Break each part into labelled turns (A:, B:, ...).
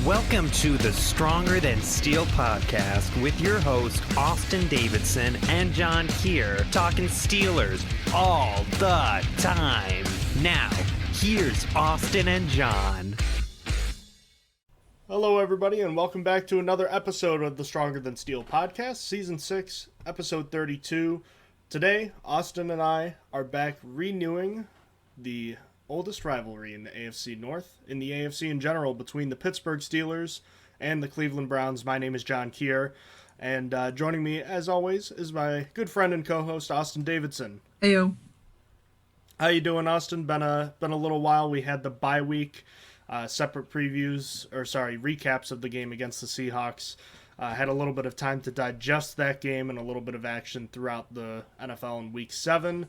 A: Welcome to the Stronger Than Steel podcast with your host, Austin Davidson and John Keir, talking Steelers all the time. Now, here's Austin and John.
B: Hello, everybody, and welcome back to another episode of the Stronger Than Steel podcast, Season 6, Episode 32. Today, Austin and I are back renewing the oldest rivalry in the AFC North, in the AFC in general, between the Pittsburgh Steelers and the Cleveland Browns. My name is John Keir, and joining me, as always, is my good friend and co-host, Austin Davidson.
C: Heyo.
B: How you doing, Austin? Been a little while. We had the bye week, separate recaps of the game against the Seahawks. Had a little bit of time to digest that game and a little bit of action throughout the NFL in Week 7.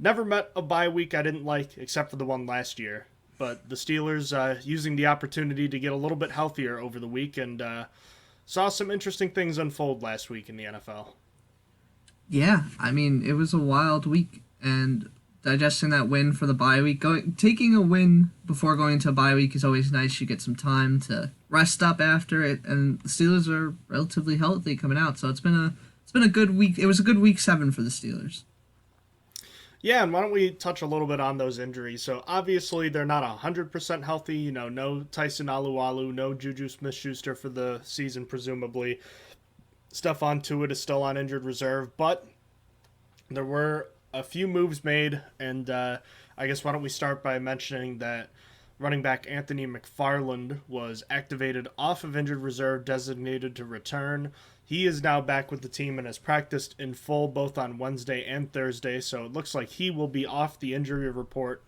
B: Never met a bye week I didn't like, except for the one last year. But the Steelers using the opportunity to get a little bit healthier over the week and saw some interesting things unfold last week in the NFL.
C: Yeah, I mean, it was a wild week, and digesting that win for the bye week, taking a win before going to a bye week is always nice. You get some time to rest up after it, and the Steelers are relatively healthy coming out, so it's been a good week. It was a good Week 7 for the Steelers.
B: Yeah, and why don't we touch a little bit on those injuries? So obviously they're not 100% healthy. No Tyson Alualu, no Juju Smith-Schuster for the season, presumably. Stephon Tuitt is still on injured reserve, but there were a few moves made, and I guess why don't we start by mentioning that running back Anthony McFarland was activated off of injured reserve, designated to return. He is now back with the team and has practiced in full both on Wednesday and Thursday, so it looks like he will be off the injury report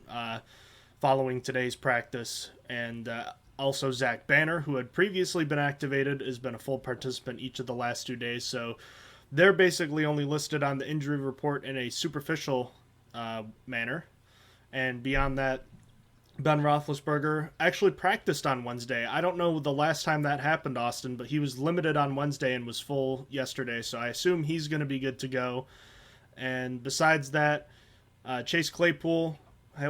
B: following today's practice. And also Zach Banner, who had previously been activated, has been a full participant each of the last 2 days, so they're basically only listed on the injury report in a superficial manner. And beyond that, Ben Roethlisberger actually practiced on Wednesday. I don't know the last time that happened, Austin, but he was limited on Wednesday and was full yesterday, so I assume he's going to be good to go. And besides that, Chase Claypool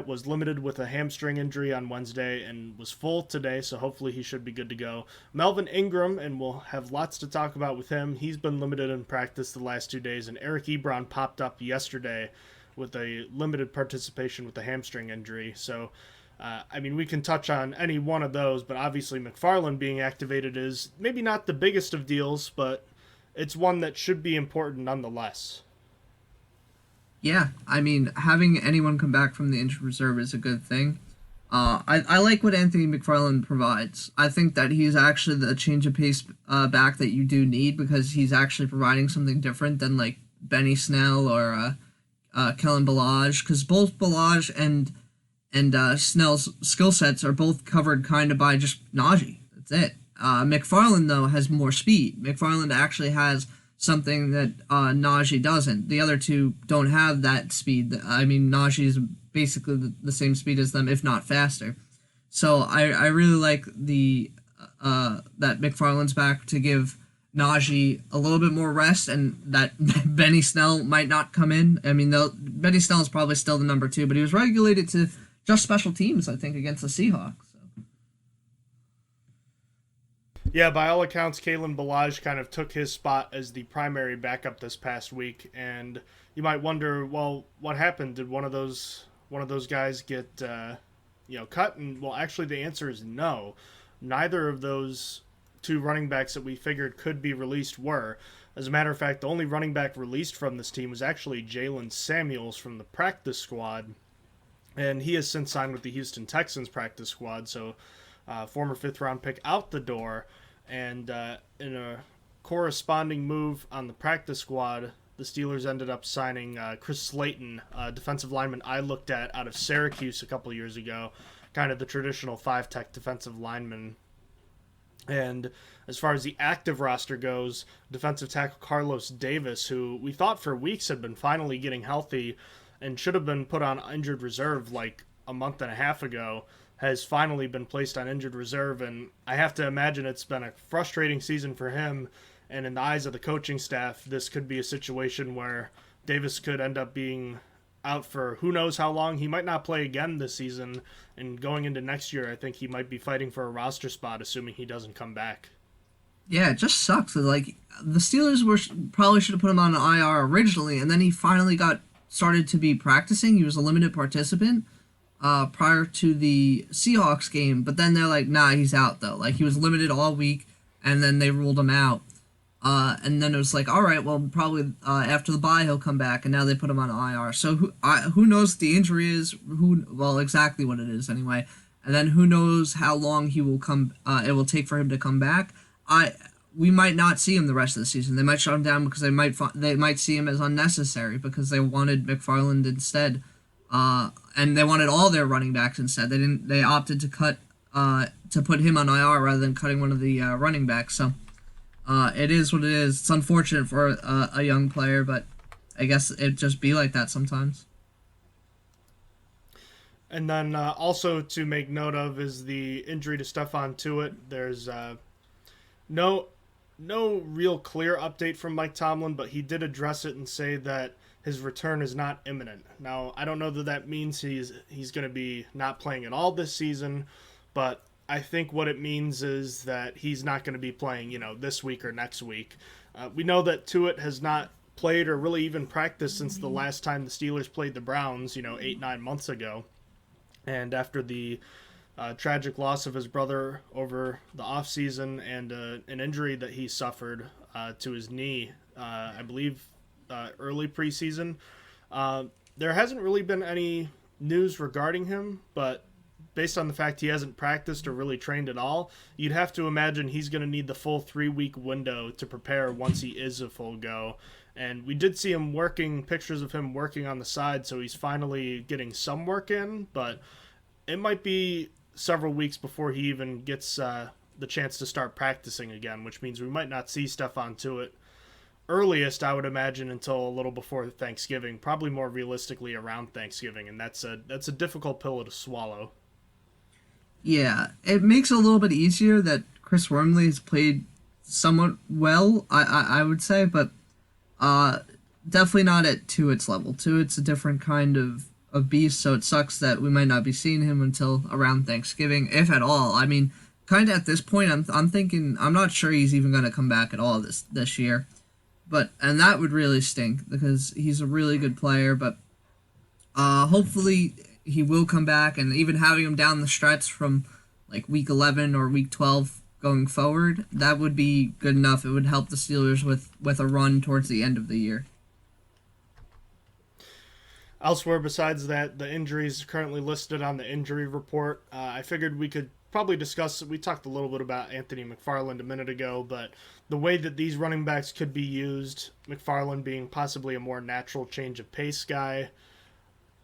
B: was limited with a hamstring injury on Wednesday and was full today, so hopefully he should be good to go. Melvin Ingram, and we'll have lots to talk about with him, he's been limited in practice the last 2 days, and Eric Ebron popped up yesterday with a limited participation with a hamstring injury, so we can touch on any one of those, but obviously McFarland being activated is maybe not the biggest of deals, but it's one that should be important nonetheless.
C: Yeah, I mean, having anyone come back from the injured reserve is a good thing. I like what Anthony McFarland provides. I think that he's actually the change of pace back that you do need, because he's actually providing something different than like Benny Snell or Kellen Ballage, because both Ballage and Snell's skill sets are both covered kind of by just Najee. That's it. McFarland, though, has more speed. McFarland actually has something that Najee doesn't. The other two don't have that speed. I mean, Najee is basically the same speed as them, if not faster. So I really like that McFarland's back to give Najee a little bit more rest, and that Benny Snell might not come in. I mean, Benny Snell is probably still the number 2, but he was regulated to just special teams, I think, against the Seahawks. So.
B: Yeah, by all accounts, Kalen Ballage kind of took his spot as the primary backup this past week, and you might wonder, well, what happened? Did one of those guys get cut? And well, actually, the answer is no. Neither of those 2 running backs that we figured could be released were. As a matter of fact, the only running back released from this team was actually Jalen Samuels from the practice squad. And he has since signed with the Houston Texans practice squad, so former 5th-round pick out the door. And in a corresponding move on the practice squad, the Steelers ended up signing Chris Slayton, a defensive lineman I looked at out of Syracuse a couple years ago, kind of the traditional 5-tech defensive lineman. And as far as the active roster goes, defensive tackle Carlos Davis, who we thought for weeks had been finally getting healthy and should have been put on injured reserve like a month and a half ago, has finally been placed on injured reserve, and I have to imagine it's been a frustrating season for him, and in the eyes of the coaching staff, this could be a situation where Davis could end up being out for who knows how long. He might not play again this season, and going into next year, I think he might be fighting for a roster spot, assuming he doesn't come back.
C: Yeah, it just sucks. Like, the Steelers probably should have put him on an IR originally, and then he finally started to be practicing. He was a limited participant prior to the Seahawks game, but then they're like, nah, he's out though. Like, he was limited all week, and then they ruled him out. And then it was like, all right, well, probably after the bye he'll come back, and now they put him on IR. So who knows what the injury is? Exactly what it is anyway. And then who knows how long he will come? It will take for him to come back. We might not see him the rest of the season. They might shut him down because they might see him as unnecessary because they wanted McFarland instead, and they wanted all their running backs instead. They opted to put him on IR rather than cutting one of the running backs. So it is what it is. It's unfortunate for a young player, but I guess it just be like that sometimes.
B: And then also to make note of is the injury to Stephon Tuitt. There's no real clear update from Mike Tomlin, but he did address it and say that his return is not imminent. Now, I don't know that means he's going to be not playing at all this season, but I think what it means is that he's not going to be playing, this week or next week. We know that Tuitt has not played or really even practiced since the last time the Steelers played the Browns, 8-9 months ago. And after the tragic loss of his brother over the offseason and an injury that he suffered to his knee, I believe early preseason. There hasn't really been any news regarding him, but based on the fact he hasn't practiced or really trained at all, you'd have to imagine he's going to need the full 3-week window to prepare once he is a full go. And we did see him pictures of him working on the side, so he's finally getting some work in, but it might be several weeks before he even gets the chance to start practicing again, which means we might not see Stephon Tuitt earliest, I would imagine, until a little before Thanksgiving, probably more realistically around Thanksgiving, and that's a difficult pill to swallow.
C: Yeah, it makes it a little bit easier that Chris Wormley has played somewhat well, I would say, but definitely not at Tuitt's level. Tuitt's a different kind of beast, so it sucks that we might not be seeing him until around Thanksgiving, if at all. I mean, kind of at this point, I'm thinking, I'm not sure he's even going to come back at all this year. And that would really stink because he's a really good player, but hopefully he will come back, and even having him down the stretch from like week 11 or week 12 going forward, that would be good enough. It would help the Steelers with a run towards the end of the year.
B: Elsewhere, besides that, the injuries currently listed on the injury report, I figured we could probably discuss. We talked a little bit about Anthony McFarland a minute ago, but the way that these running backs could be used, McFarland being possibly a more natural change of pace guy,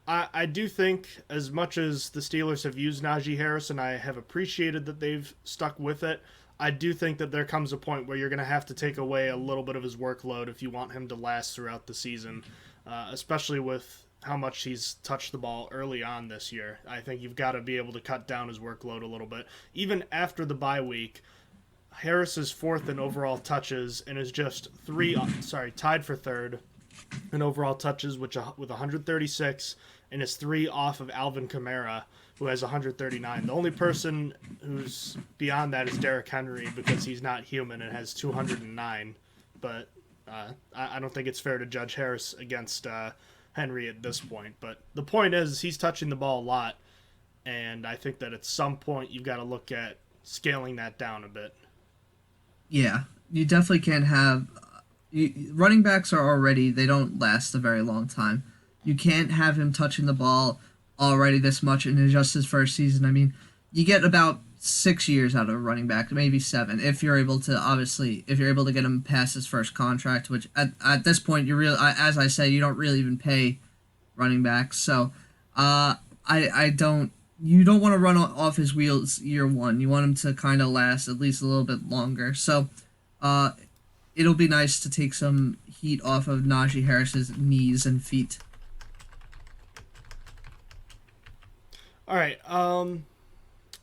B: I do think, as much as the Steelers have used Najee Harris, and I have appreciated that they've stuck with it, I do think that there comes a point where you're going to have to take away a little bit of his workload if you want him to last throughout the season, especially with how much he's touched the ball early on this year. I think you've got to be able to cut down his workload a little bit. Even after the bye week, Harris is fourth in overall touches and is just tied for third in overall touches with 136, and is 3 off of Alvin Kamara, who has 139. The only person who's beyond that is Derrick Henry, because he's not human and has 209. But I don't think it's fair to judge Harris against Henry at this point. But the point is, he's touching the ball a lot, and I think that at some point you've got to look at scaling that down a bit.
C: Yeah, you definitely can't have... running backs they don't last a very long time. You can't have him touching the ball already this much in just his first season. I mean, you get about 6 years out of a running back, maybe 7, if you're able to get him past his first contract, which at this point, as I said, you don't really even pay running backs. So, you don't want to run off his wheels year one. You want him to kind of last at least a little bit longer. So, it'll be nice to take some heat off of Najee Harris's knees and feet.
B: All right.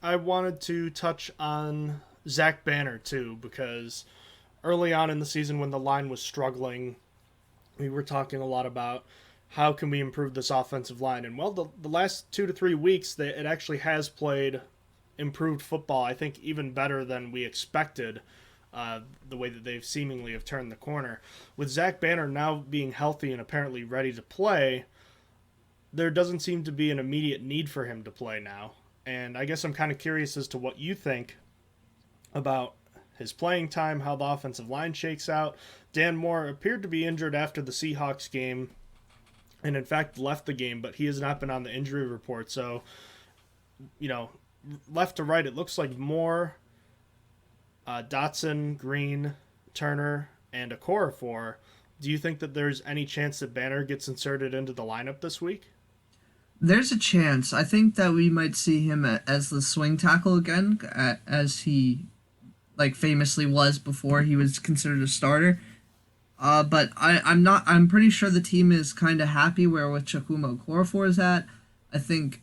B: I wanted to touch on Zach Banner, too, because early on in the season when the line was struggling, we were talking a lot about how can we improve this offensive line? And well, the last 2 to 3 weeks, it actually has played improved football. I think even better than we expected. The way that they've seemingly have turned the corner. With Zach Banner now being healthy and apparently ready to play, there doesn't seem to be an immediate need for him to play now. And I guess I'm kind of curious as to what you think about his playing time, how the offensive line shakes out. Dan Moore appeared to be injured after the Seahawks game, and in fact left the game, but he has not been on the injury report. So, left to right, it looks like Moore, Dotson, Green, Turner, and Okorafor. Do you think that there's any chance that Banner gets inserted into the lineup this week?
C: There's a chance. I think that we might see him as the swing tackle again, as he famously was before he was considered a starter. But I'm pretty sure the team is kind of happy with Chukwuma Okorafor is at. I think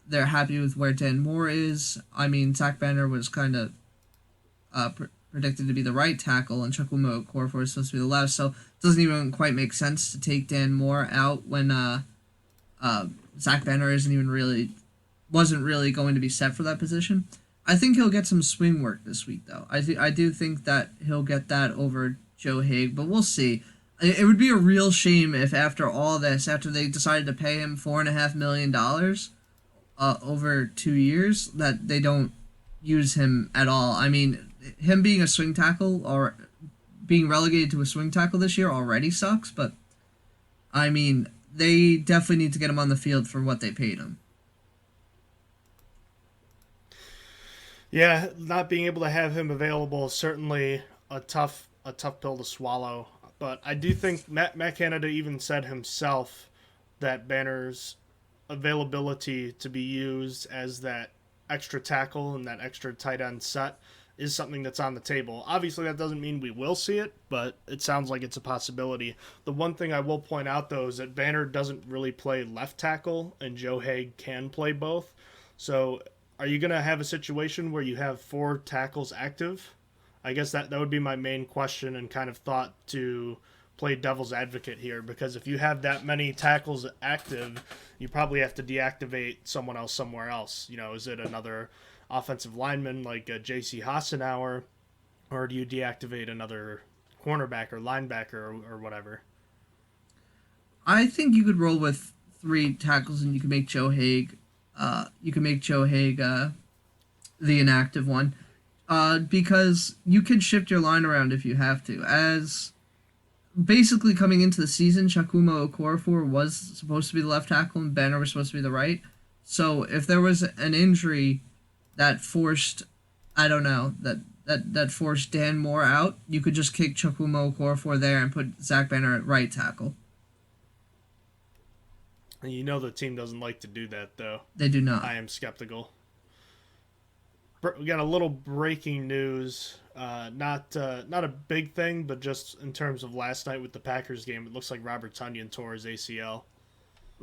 C: they're happy with where Dan Moore is. I mean, Zach Banner was kind of predicted to be the right tackle, and Chukwuma Okorafor is supposed to be the left, so it doesn't even quite make sense to take Dan Moore out when Zach Banner wasn't really going to be set for that position. I think he'll get some swing work this week, though. I do think that he'll get that over Joe Haig, but we'll see. It would be a real shame if after all this, after they decided to pay him $4.5 million over 2 years, that they don't use him at all. I mean, him being a swing tackle or being relegated to a swing tackle this year already sucks, but I mean, they definitely need to get him on the field for what they paid him.
B: Yeah, not being able to have him available is certainly a tough pill to swallow. But I do think Matt Canada even said himself that Banner's availability to be used as that extra tackle and that extra tight end set is something that's on the table. Obviously, that doesn't mean we will see it, but it sounds like it's a possibility. The one thing I will point out, though, is that Banner doesn't really play left tackle, and Joe Haig can play both. So are you going to have a situation where you have 4 tackles active? I guess that would be my main question and kind of thought to play devil's advocate here, because if you have that many tackles active, you probably have to deactivate someone else somewhere else. Is it another offensive lineman like J.C. Hassenauer, or do you deactivate another cornerback or linebacker or whatever?
C: I think you could roll with 3 tackles and you can make Joe Haig the inactive one, because you can shift your line around if you have to. As basically coming into the season, Chukwuma Okorafor was supposed to be the left tackle and Banner was supposed to be the right. So if there was an injury that forced, that forced Dan Moore out, you could just kick Chukwuma Okorafor there and put Zach Banner at right tackle.
B: The team doesn't like to do that, though.
C: They do not.
B: I am skeptical. We got a little breaking news. Not a big thing, but just in terms of last night with the Packers game, it looks like Robert Tanyan tore his ACL.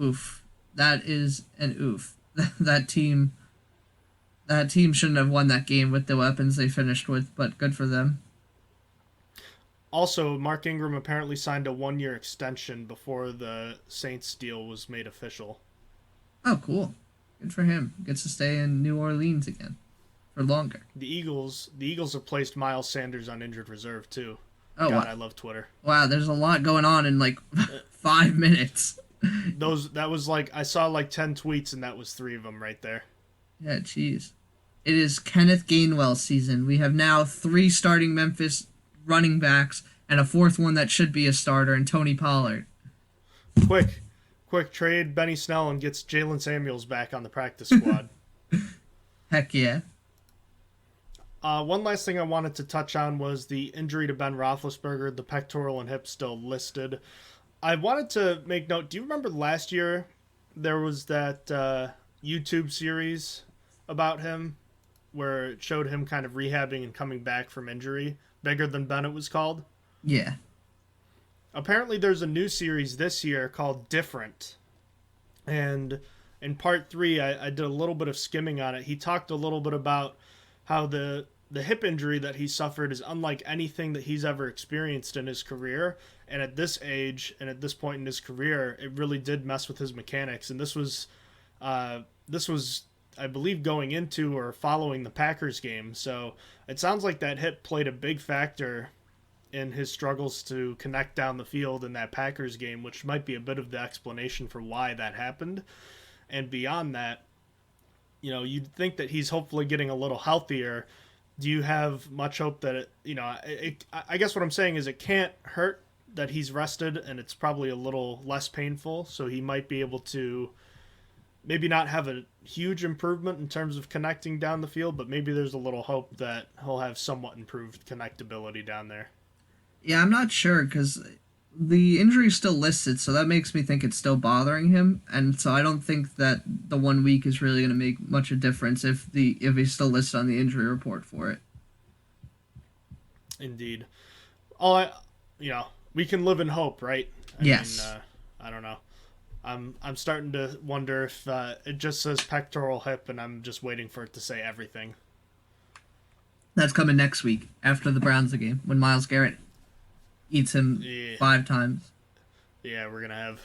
C: Oof. That is an oof. That team shouldn't have won that game with the weapons they finished with, but good for them.
B: Also, Mark Ingram apparently signed a 1-year extension before the Saints deal was made official.
C: Oh, cool. Good for him. Gets to stay in New Orleans again for longer.
B: The Eagles have placed Miles Sanders on injured reserve, too.
C: Oh,
B: God,
C: wow.
B: I love Twitter.
C: Wow, there's a lot going on in 5 minutes.
B: I saw 10 tweets, and that was 3 of them right there.
C: Yeah, jeez. It is Kenneth Gainwell season. We have now 3 starting Memphis running backs and a 4th one that should be a starter, and Tony Pollard.
B: Quick trade Benny Snell and gets Jalen Samuels back on the practice squad.
C: Heck yeah.
B: One last thing I wanted to touch on was the injury to Ben Roethlisberger, the pectoral and hip still listed. I wanted to make note, do you remember last year there was that YouTube series about him where it showed him kind of rehabbing and coming back from injury? Bigger Than Ben, it was called?
C: Yeah.
B: Apparently there's a new series this year called Different. And in part 3, I did a little bit of skimming on it. He talked a little bit about how the the hip injury that he suffered is unlike anything that he's ever experienced in his career. And at this age and at this point in his career, it really did mess with his mechanics. And this was, I believe, going into or following the Packers game. So it sounds like that hip played a big factor in his struggles to connect down the field in that Packers game, which might be a bit of the explanation for why that happened. And beyond that, you'd think that he's hopefully getting a little healthier. Do you have much hope that I guess what I'm saying is it can't hurt that he's rested, and it's probably a little less painful, so he might be able to maybe not have a huge improvement in terms of connecting down the field, but maybe there's a little hope that he'll have somewhat improved connectability down there.
C: Yeah, I'm not sure because the injury is still listed, so that makes me think it's still bothering him, and so I don't think that the 1 week is really going to make much of a difference if he's still listed on the injury report for it.
B: Indeed. We can live in hope, right?
C: Yes.
B: I don't know. I'm starting to wonder if it just says pectoral hip, and I'm just waiting for it to say everything.
C: That's coming next week after the Browns game when Myles Garrett eats him 5 times.
B: Yeah, we're going to have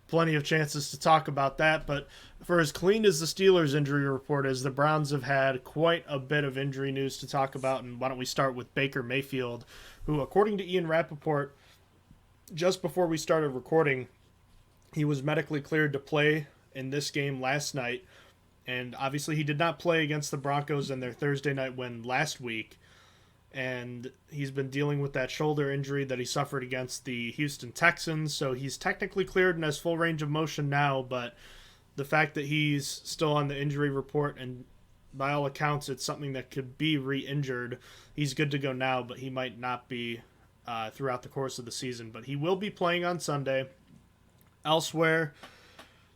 B: plenty of chances to talk about that. But for as clean as the Steelers' injury report is, the Browns have had quite a bit of injury news to talk about. And why don't we start with Baker Mayfield, who, according to Ian Rappaport, just before we started recording, he was medically cleared to play in this game last night. And obviously he did not play against the Broncos in their Thursday night win last week. And he's been dealing with that shoulder injury that he suffered against the Houston Texans. So he's technically cleared and has full range of motion now, but the fact that he's still on the injury report, and by all accounts it's something that could be re-injured, he's good to go now, but he might not be throughout the course of the season. But he will be playing on Sunday. Elsewhere,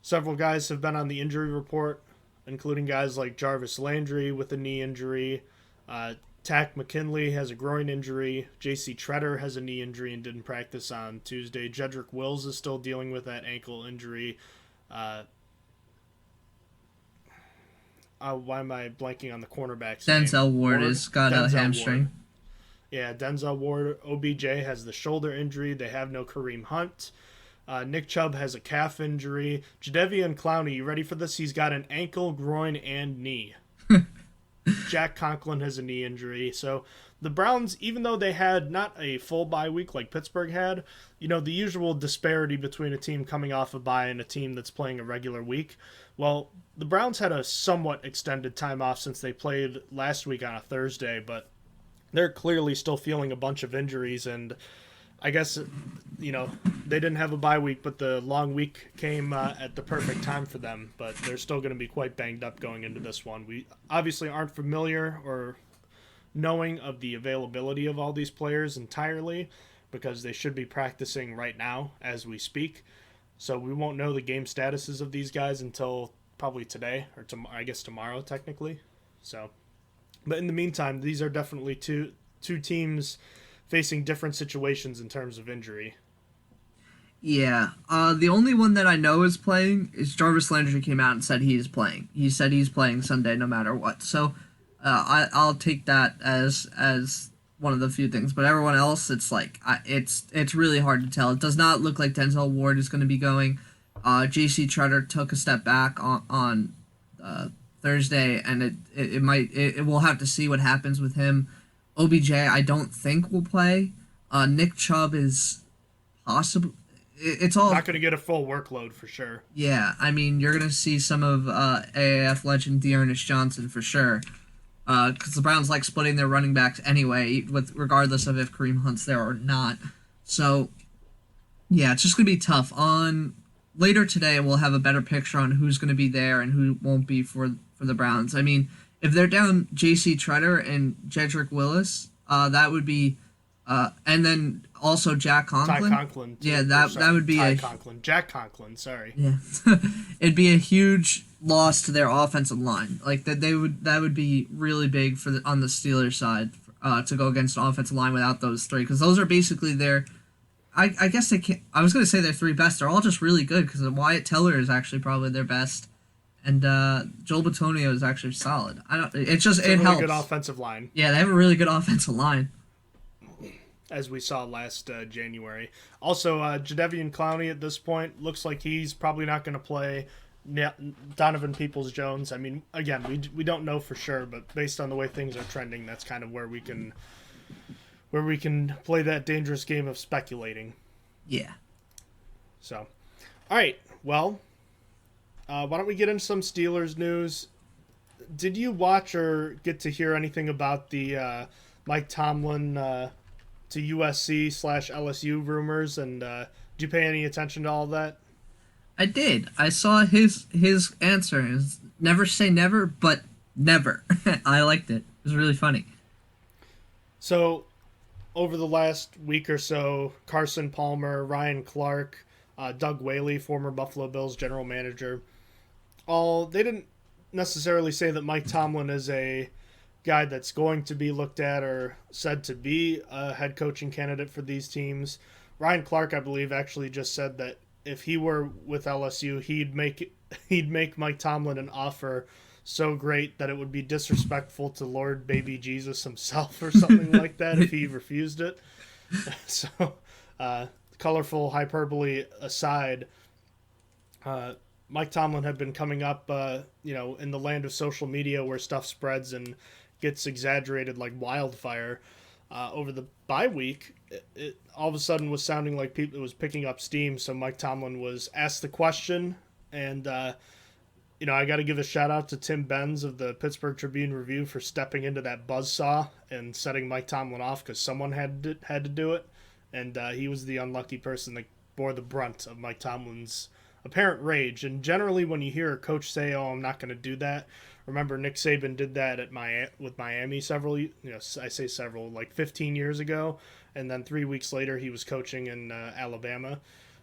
B: several guys have been on the injury report, including guys like Jarvis Landry with a knee injury, Tack McKinley has a groin injury. J.C. Treader has a knee injury and didn't practice on Tuesday. Jedrick Wills is still dealing with that ankle injury. Why am I blanking on the cornerback's
C: Denzel
B: name?
C: Ward has got a hamstring.
B: Ward. Yeah, Denzel Ward. OBJ has the shoulder injury. They have no Kareem Hunt. Nick Chubb has a calf injury. Jadeveon Clowney, you ready for this? He's got an ankle, groin, and knee. Jack Conklin has a knee injury. So the Browns, even though they had not a full bye week like Pittsburgh had, the usual disparity between a team coming off a bye and a team that's playing a regular week. Well, the Browns had a somewhat extended time off since they played last week on a Thursday, but they're clearly still feeling a bunch of injuries, and I guess, they didn't have a bye week, but the long week came at the perfect time for them. But they're still going to be quite banged up going into this one. We obviously aren't familiar or knowing of the availability of all these players entirely, because they should be practicing right now as we speak. So we won't know the game statuses of these guys until probably today, or I guess tomorrow technically. So, but in the meantime, these are definitely two teams facing different situations in terms of injury.
C: Yeah. The only one that I know is playing is Jarvis Landry came out and said he is playing. He said he's playing Sunday no matter what. So I'll take that as one of the few things. But everyone else, it's like it's really hard to tell. It does not look like Denzel Ward is going to be going. J.C. Treader took a step back on Thursday, and it we'll have to see what happens with him. OBJ, I don't think will play. Nick Chubb is possible. It's all
B: not going to get a full workload for sure.
C: Yeah, I mean, you're going to see some of AAF legend Dearness Johnson for sure, because the Browns like splitting their running backs anyway, regardless of if Kareem Hunt's there or not. So, yeah, it's just going to be tough. Later today, we'll have a better picture on who's going to be there and who won't be for the Browns. I mean, if they're down J.C. Treader and Jedrick Willis, that would be, and then also Jack Conklin.
B: Ty Conklin.
C: Yeah, that would be
B: Jack Conklin. Sorry.
C: Yeah, it'd be a huge loss to their offensive line. Like that would be really big on the Steelers side to go against an offensive line without those three, because those are basically their. I guess they can't. I was going to say their three best. They're all just really good, because Wyatt Teller is actually probably their best. And Joel Bitonio is actually solid. I don't. It's just
B: It's a
C: it
B: really
C: helps.
B: good offensive line,
C: Yeah, they have a really good offensive line.
B: as we saw last January. Also, Jadeveon Clowney at this point looks like he's probably not going to play. Donovan Peoples-Jones. I mean, again, we don't know for sure, but based on the way things are trending, that's kind of where we can play that dangerous game of speculating.
C: Yeah.
B: So, all right. Well, why don't we get into some Steelers news? Did you watch or get to hear anything about the Mike Tomlin to USC/LSU rumors? And did you pay any attention to all that?
C: I did. I saw his answer. Is never say never, but never. I liked it. It was really funny.
B: So, over the last week or so, Carson Palmer, Ryan Clark, Doug Whaley, former Buffalo Bills general manager, they didn't necessarily say that Mike Tomlin is a guy that's going to be looked at or said to be a head coaching candidate for these teams. Ryan Clark, I believe, actually just said that if he were with LSU, he'd make Mike Tomlin an offer so great that it would be disrespectful to Lord Baby Jesus himself or something like that if he refused it. So, colorful hyperbole aside, Mike Tomlin had been coming up, in the land of social media where stuff spreads and gets exaggerated like wildfire. Over the bye week, it all of a sudden was sounding like it was picking up steam. So Mike Tomlin was asked the question, and I got to give a shout out to Tim Benz of the Pittsburgh Tribune Review for stepping into that buzzsaw and setting Mike Tomlin off because someone had to do it, and he was the unlucky person that bore the brunt of Mike Tomlin's apparent rage. And generally, when you hear a coach say, "Oh, I'm not going to do that," remember Nick Saban did that with Miami like 15 years ago, and then 3 weeks later he was coaching in Alabama.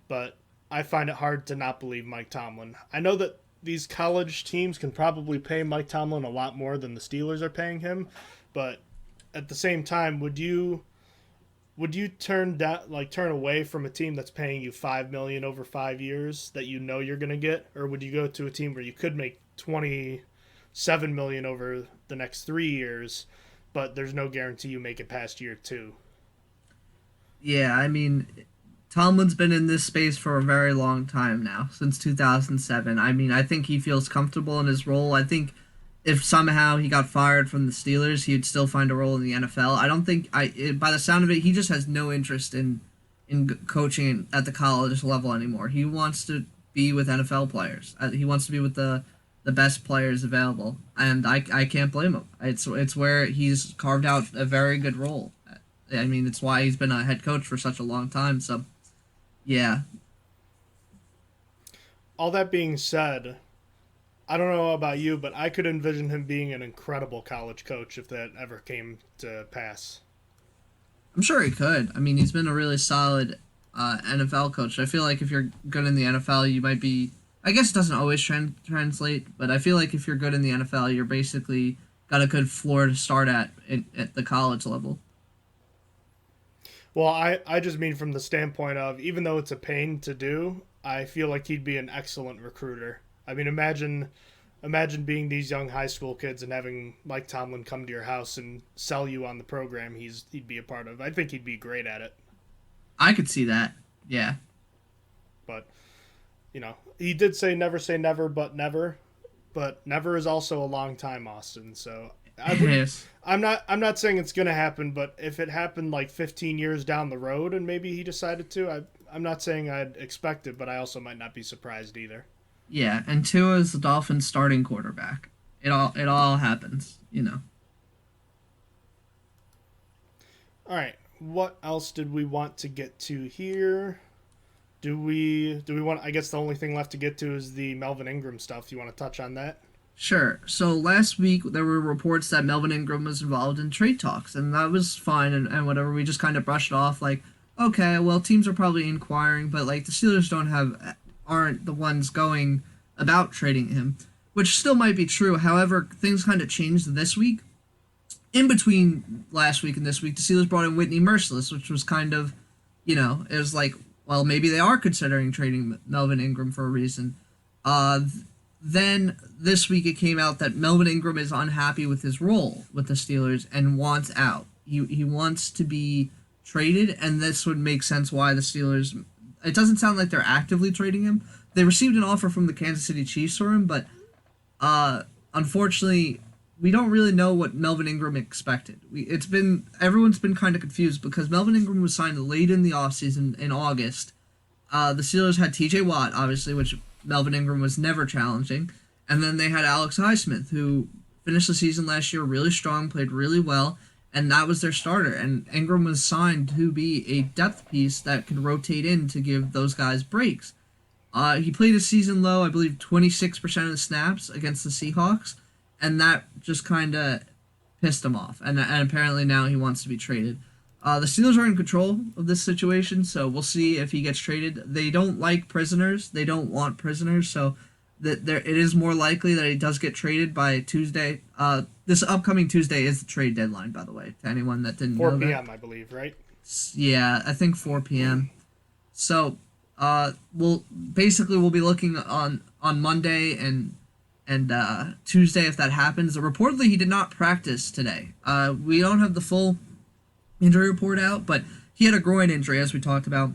B: But I find it hard to not believe Mike Tomlin. I know that these college teams can probably pay Mike Tomlin a lot more than the Steelers are paying him, but at the same time, would you turn away from a team that's paying you $5 million over 5 years that you know you're going to get, or would you go to a team where you could make $27 million over the next 3 years, but there's no guarantee you make it past year 2?
C: Yeah, I mean, Tomlin's been in this space for a very long time now, since 2007. I mean, I think he feels comfortable in his role. I think if somehow he got fired from the Steelers, he'd still find a role in the NFL. I don't think, by the sound of it, he just has no interest in coaching at the college level anymore. He wants to be with NFL players. He wants to be with the best players available, and I can't blame him. It's where he's carved out a very good role. I mean, it's why he's been a head coach for such a long time, so yeah.
B: All that being said, I don't know about you, but I could envision him being an incredible college coach if that ever came to pass.
C: I'm sure he could. I mean, he's been a really solid NFL coach. I feel like if you're good in the NFL, you might be... I guess it doesn't always translate, but I feel like if you're good in the NFL, you're basically got a good floor to start at the college level.
B: Well, I just mean from the standpoint of, even though it's a pain to do, I feel like he'd be an excellent recruiter. I mean, imagine being these young high school kids and having Mike Tomlin come to your house and sell you on the program he'd be a part of. I think he'd be great at it.
C: I could see that, yeah.
B: But, he did say never, but never. But never is also a long time, Austin, so...
C: Yes.
B: I'm not saying it's going to happen, but if it happened like 15 years down the road and maybe he decided to, I'm not saying I'd expect it, but I also might not be surprised either.
C: Yeah, and Tua is the Dolphins' starting quarterback. It all happens,
B: All right, what else did we want to get to here? Do we want? I guess the only thing left to get to is the Melvin Ingram stuff. You want to touch on that?
C: Sure. So last week there were reports that Melvin Ingram was involved in trade talks, and that was fine and whatever. We just kind of brushed it off like, okay, well, teams are probably inquiring, but like the Steelers aren't the ones going about trading him, which still might be true. However, things kind of changed this week. In between last week and this week, the Steelers brought in Whitney Merciless, which was kind of, it was like, well, maybe they are considering trading Melvin Ingram for a reason. then this week it came out that Melvin Ingram is unhappy with his role with the Steelers and wants out. He wants to be traded, and this would make sense why the Steelers... It doesn't sound like they're actively trading him. They received an offer from the Kansas City Chiefs for him, but unfortunately, we don't really know what Melvin Ingram expected. Everyone's been kind of confused because Melvin Ingram was signed late in the offseason in August. The Steelers had T.J. Watt, obviously, which Melvin Ingram was never challenging. And then they had Alex Highsmith, who finished the season last year really strong, played really well, and that was their starter. And Ingram was signed to be a depth piece that could rotate in to give those guys breaks. He played a season low, I believe 26% of the snaps against the Seahawks, and that just kind of pissed him off. And apparently now he wants to be traded. The Steelers are in control of this situation, so we'll see if he gets traded. They don't like prisoners. They don't want prisoners, so it is more likely that he does get traded by Tuesday. This upcoming Tuesday is the trade deadline, by the way, to anyone that didn't know that.
B: 4 p.m., I believe, right?
C: Yeah, I think 4 p.m. So we'll be looking on Monday and Tuesday if that happens. Reportedly, he did not practice today. We don't have the full injury report out, but he had a groin injury, as we talked about.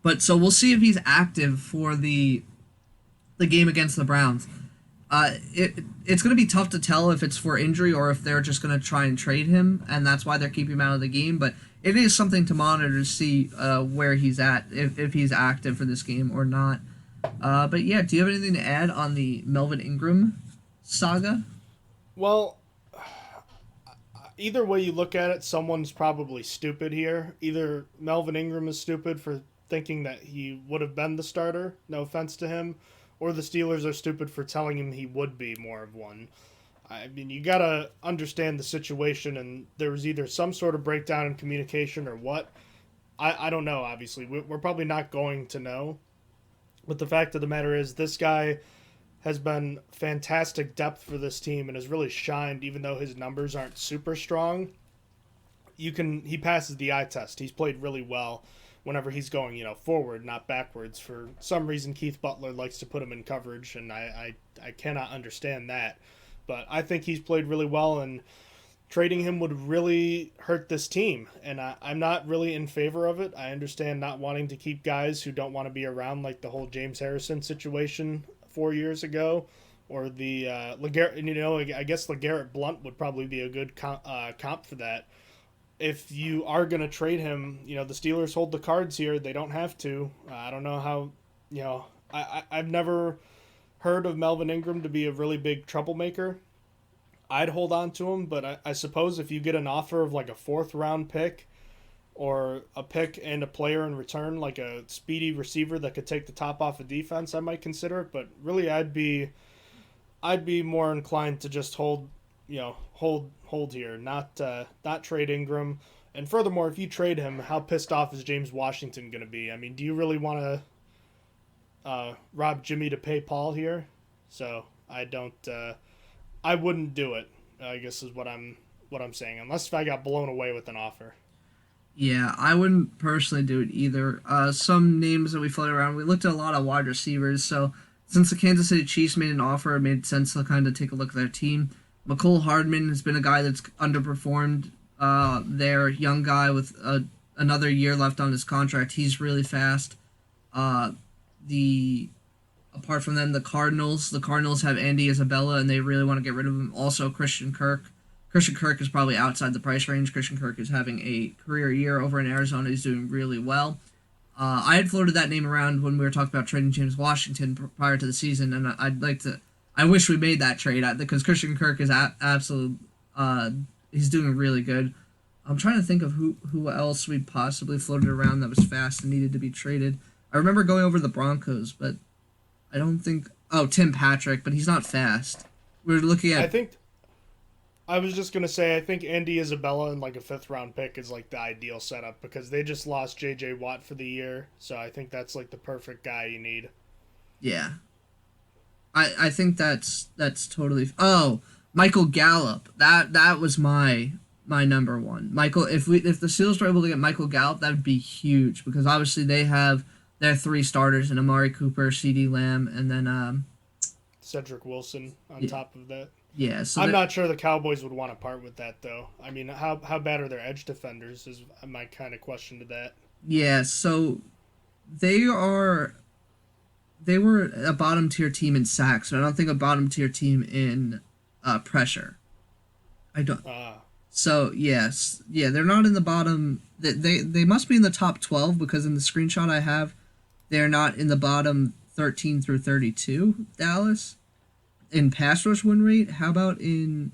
C: But so we'll see if he's active for the game against the Browns. It's going to be tough to tell if it's for injury or if they're just going to try and trade him, and that's why they're keeping him out of the game. But it is something to monitor to see where he's at, if he's active for this game or not. But yeah, do you have anything to add on the Melvin Ingram saga?
B: Well, either way you look at it, someone's probably stupid here. Either Melvin Ingram is stupid for thinking that he would have been the starter, no offense to him, or the Steelers are stupid for telling him he would be more of one. I mean, you got to understand the situation, and there was either some sort of breakdown in communication or what. I don't know, obviously. We're probably not going to know. But the fact of the matter is, this guy has been fantastic depth for this team and has really shined, even though his numbers aren't super strong. He passes the eye test. He's played really well whenever he's going, forward, not backwards. For some reason, Keith Butler likes to put him in coverage, and I cannot understand that. But I think he's played really well, and trading him would really hurt this team. And I'm not really in favor of it. I understand not wanting to keep guys who don't want to be around, like the whole James Harrison situation 4 years ago, or the LeGarrette. I guess LeGarrette Blount would probably be a good comp for that. If you are going to trade him, the Steelers hold the cards here. They don't have to. I don't know how, I've never heard of Melvin Ingram to be a really big troublemaker. I'd hold on to him, but I suppose if you get an offer of like a 4th-round pick or a pick and a player in return, like a speedy receiver that could take the top off of defense, I might consider it. But really, I'd be more inclined to just hold here, not trade Ingram. And furthermore, if you trade him, how pissed off is James Washington going to be? I mean, do you really want to rob Jimmy to pay Paul here? So I wouldn't do it, I guess is what I'm saying, unless if I got blown away with an offer.
C: Yeah, I wouldn't personally do it either. Some names that we floated around, we looked at a lot of wide receivers, so since the Kansas City Chiefs made an offer, it made sense to kind of take a look at their team. McCole Hardman has been a guy that's underperformed. Their young guy with another year left on his contract. He's really fast. Apart from them, the Cardinals have Andy Isabella, and they really want to get rid of him. Also, Christian Kirk. Christian Kirk is probably outside the price range. Christian Kirk is having a career year over in Arizona. He's doing really well. I had floated that name around when we were talking about trading James Washington prior to the season, and I wish we made that trade because Christian Kirk is absolute. He's doing really good. I'm trying to think of who else we possibly floated around that was fast and needed to be traded. I remember going over the Broncos, but I don't think... Oh, Tim Patrick, but he's not fast. We're looking at...
B: I was just going to say, I think Andy Isabella and like a 5th-round pick is like the ideal setup because they just lost J.J. Watt for the year, so I think that's like the perfect guy you need.
C: Yeah. I think that's totally... Oh, Michael Gallup. That was my number one. Michael, if the Steelers were able to get Michael Gallup, that would be huge because obviously they have their 3 starters in Amari Cooper, CeeDee Lamb, and then
B: Cedric Wilson on top of that.
C: Yeah, so
B: I'm not sure the Cowboys would want to part with that, though. I mean, how bad are their edge defenders is my kind of question to that.
C: Yeah, so they were a bottom tier team in sacks, but I don't think a bottom tier team in pressure. I don't. So yes, yeah, they're not in the bottom. They must be in the top 12 because in the screenshot I have, they're not in the bottom 13 through 32. Dallas in pass rush win rate. How about in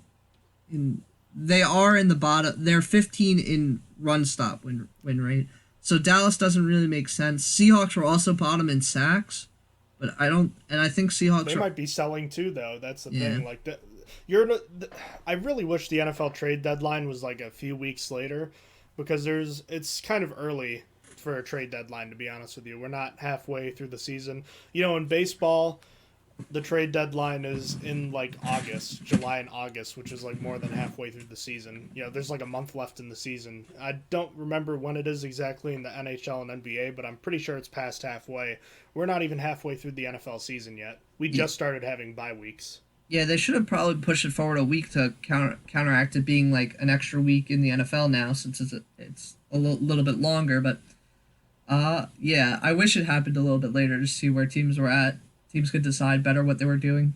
C: they are in the bottom. They're 15 in run stop win rate. So Dallas doesn't really make sense. Seahawks were also bottom in sacks, but I don't. And I think Seahawks.
B: They might be selling too, though. That's the
C: Yeah.
B: thing. Like that, I really wish the NFL trade deadline was like a few weeks later, because it's kind of early for a trade deadline, to be honest with you. We're not halfway through the season. You know, in baseball, the trade deadline is in like August, July and August, which is like more than halfway through the season. You know, there's like a month left in the season. I don't remember when it is exactly in the NHL and NBA, but I'm pretty sure it's past halfway. We're not even halfway through the NFL season yet. We just started having bye weeks.
C: Yeah, they should have probably pushed it forward a week to counteract it being like an extra week in the NFL now, since it's a little bit longer. But yeah, I wish it happened a little bit later to see where teams were at. Teams could decide better what they were doing.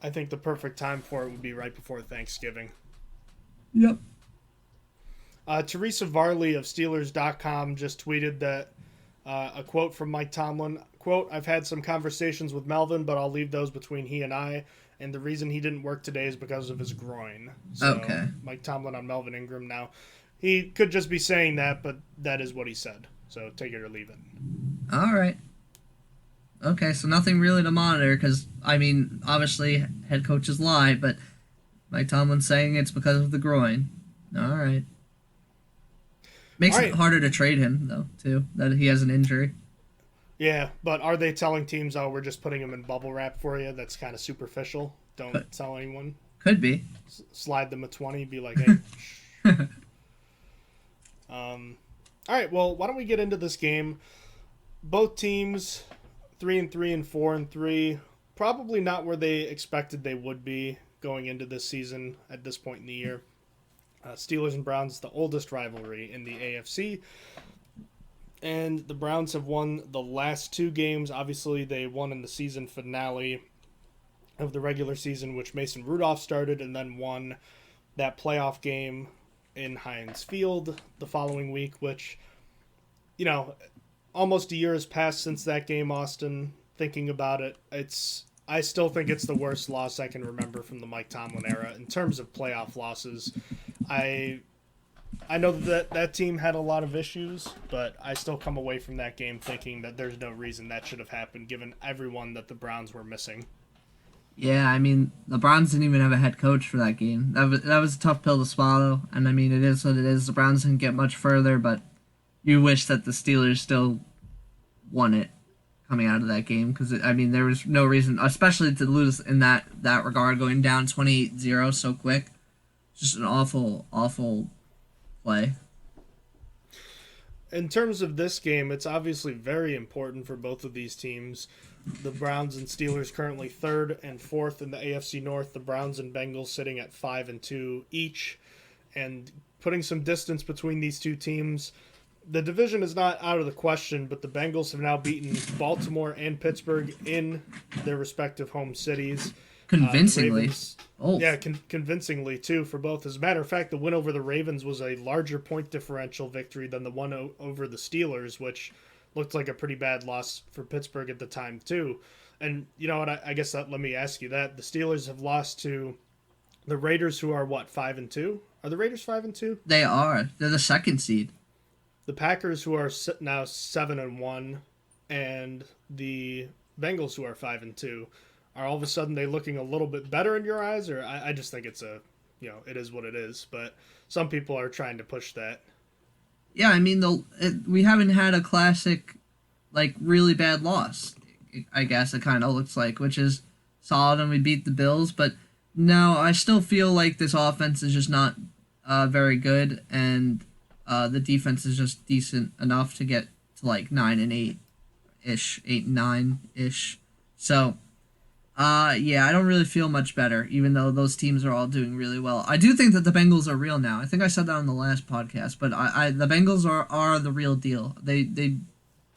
B: I think the perfect time for it would be right before Thanksgiving.
C: Yep.
B: Teresa Varley of Steelers.com just tweeted that a quote from Mike Tomlin, quote, "I've had some conversations with Melvin, but I'll leave those between he and I, and the reason he didn't work today is because of his groin." So,
C: okay.
B: Mike Tomlin on Melvin Ingram now. He could just be saying that, but that is what he said. So take it or leave it.
C: All right. Okay, so nothing really to monitor because, I mean, obviously head coaches lie, but Mike Tomlin's saying it's because of the groin. All right. Makes it harder to trade him, though, too, that he has an injury.
B: Yeah, but are they telling teams, oh, we're just putting him in bubble wrap for you? That's kind of superficial. Don't tell anyone.
C: Could be.
B: Slide them a 20, be like, hey. All right, well, why don't we get into this game? Both teams, 3-3 and 4-3, probably not where they expected they would be going into this season at this point in the year. Steelers and Browns, the oldest rivalry in the AFC. And the Browns have won the last two games. Obviously, they won in the season finale of the regular season, which Mason Rudolph started, and then won that playoff game in Heinz Field the following week, which, you know, almost a year has passed since that game, Austin. Thinking about it, I still think it's the worst loss I can remember from the Mike Tomlin era in terms of playoff losses. I know that team had a lot of issues, but I still come away from that game thinking that there's no reason that should have happened given everyone that the Browns were missing.
C: Yeah, I mean, the Browns didn't even have a head coach for that game. That was a tough pill to swallow, and I mean, it is what it is. The Browns didn't get much further, but you wish that the Steelers still won it coming out of that game, because, I mean, there was no reason, especially to lose in that regard, going down 28-0 so quick. Just an awful, awful play.
B: In terms of this game, it's obviously very important for both of these teams. The Browns and Steelers currently 3rd and 4th in the AFC North. The Browns and Bengals sitting at 5-2 each. And putting some distance between these two teams, the division is not out of the question, but the Bengals have now beaten Baltimore and Pittsburgh in their respective home cities.
C: Convincingly.
B: Convincingly, too, for both. As a matter of fact, the win over the Ravens was a larger point differential victory than the one over the Steelers, which looked like a pretty bad loss for Pittsburgh at the time, too. And you know what? I guess let me ask you that. The Steelers have lost to the Raiders, who are, what, 5-2? Are the Raiders 5-2?
C: They are. They're the 2nd seed.
B: The Packers, who are now 7-1, and the Bengals, who are 5-2. Are all of a sudden they looking a little bit better in your eyes? Or I just think it's it is what it is. But some people are trying to push that.
C: Yeah, I mean, we haven't had a classic, like, really bad loss, I guess it kind of looks like, which is solid, and we beat the Bills. But no, I still feel like this offense is just not very good, and the defense is just decent enough to get to, like, 9-8-ish, 8-9-ish. So Yeah, I don't really feel much better, even though those teams are all doing really well. I do think that the Bengals are real now. I think I said that on the last podcast, but the Bengals are the real deal. They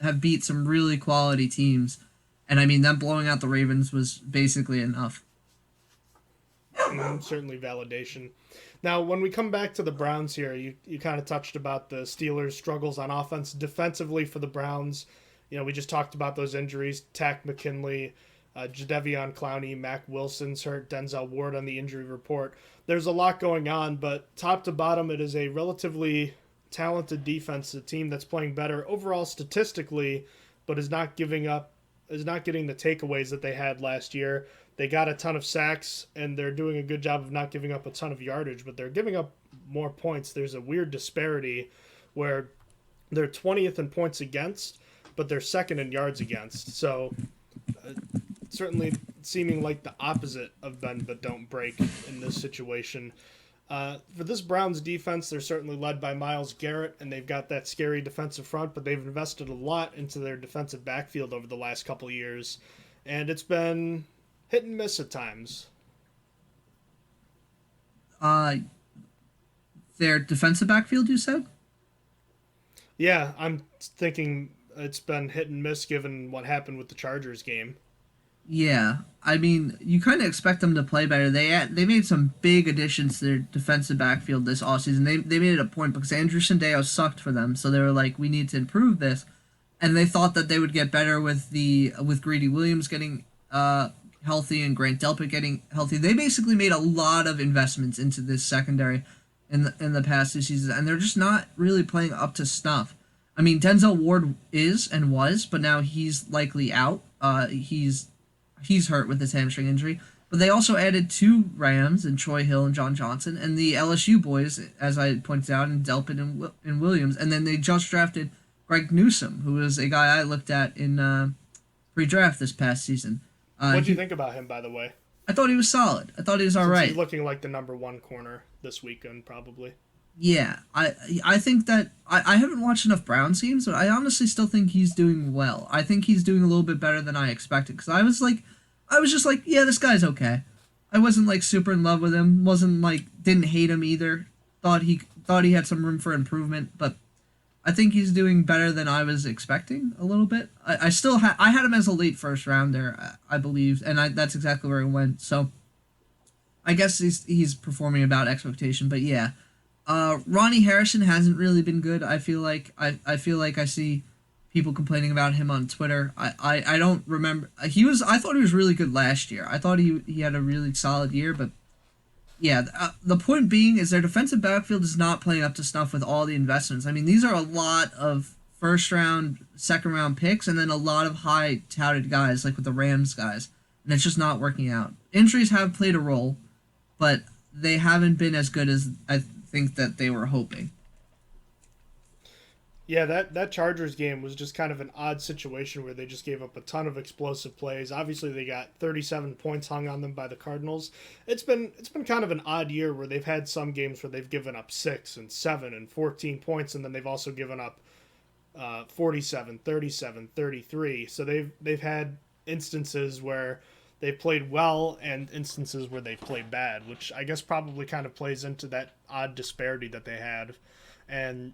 C: have beat some really quality teams, and I mean them blowing out the Ravens was basically enough.
B: Certainly validation. Now, when we come back to the Browns here, you kind of touched about the Steelers' struggles on offense. Defensively for the Browns, we just talked about those injuries. Tack McKinley, Jadeveon Clowney, Mac Wilson's hurt, Denzel Ward on the injury report. There's a lot going on, but top to bottom, it is a relatively talented defense, a team that's playing better overall statistically, but is not getting the takeaways that they had last year. They got a ton of sacks, and they're doing a good job of not giving up a ton of yardage, but they're giving up more points. There's a weird disparity where they're 20th in points against, but they're second in yards against. So certainly seeming like the opposite of bend but don't break in this situation. For this Browns defense, they're certainly led by Myles Garrett, and they've got that scary defensive front, but they've invested a lot into their defensive backfield over the last couple of years, and it's been hit and miss at times.
C: Their defensive backfield, you said?
B: Yeah, I'm thinking it's been hit and miss given what happened with the Chargers game.
C: Yeah, I mean, you kind of expect them to play better. They made some big additions to their defensive backfield this offseason. They made it a point because Andrew Sandeo sucked for them, so they were like, we need to improve this, and they thought that they would get better with Greedy Williams getting healthy and Grant Delpit getting healthy. They basically made a lot of investments into this secondary in the past 2 seasons, and they're just not really playing up to snuff. I mean, Denzel Ward is and was, but now he's likely out. He's hurt with his hamstring injury. But they also added 2 Rams and Troy Hill and John Johnson, and the LSU boys, as I pointed out, and Delpit and Williams. And then they just drafted Greg Newsome, who was a guy I looked at in pre-draft this past season.
B: What do you think about him, by the way?
C: I thought he was solid. I thought he was all right.
B: He's looking like the number 1 corner this weekend, probably.
C: Yeah, I think that I haven't watched enough Browns games, but I honestly still think he's doing well. I think he's doing a little bit better than I expected, because I was just like, yeah, this guy's okay. I wasn't like super in love with him. Wasn't like didn't hate him either. Thought he had some room for improvement, but I think he's doing better than I was expecting a little bit. I still I had him as a late first rounder, I believe, and that's exactly where he went. So I guess he's performing about expectation, but yeah. Ronnie Harrison hasn't really been good. I feel like I see people complaining about him on Twitter. I don't remember. I thought he was really good last year. I thought he had a really solid year, but yeah, the point being is their defensive backfield is not playing up to snuff with all the investments. I mean, these are a lot of first round, second round picks, and then a lot of high touted guys like with the Rams guys, and it's just not working out. Injuries have played a role, but they haven't been as good as I think that they were hoping.
B: Yeah, that Chargers game was just kind of an odd situation where they just gave up a ton of explosive plays. Obviously, they got 37 points hung on them by the Cardinals. It's been kind of an odd year where they've had some games where they've given up 6 and 7 and 14 points, and then they've also given up 47, 37, 33. So they've had instances where they played well and instances where they played bad, which I guess probably kind of plays into that odd disparity that they had. And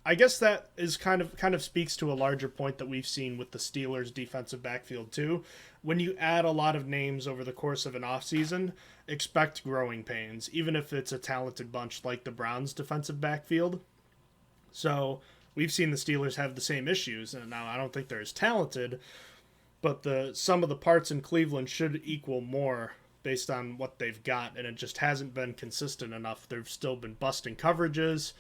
B: I guess that is kind of speaks to a larger point that we've seen with the Steelers' defensive backfield too. When you add a lot of names over the course of an offseason, expect growing pains, even if it's a talented bunch like the Browns' defensive backfield. So we've seen the Steelers have the same issues, and now I don't think they're as talented, but the sum of the parts in Cleveland should equal more based on what they've got, and it just hasn't been consistent enough. They've still been busting coverages,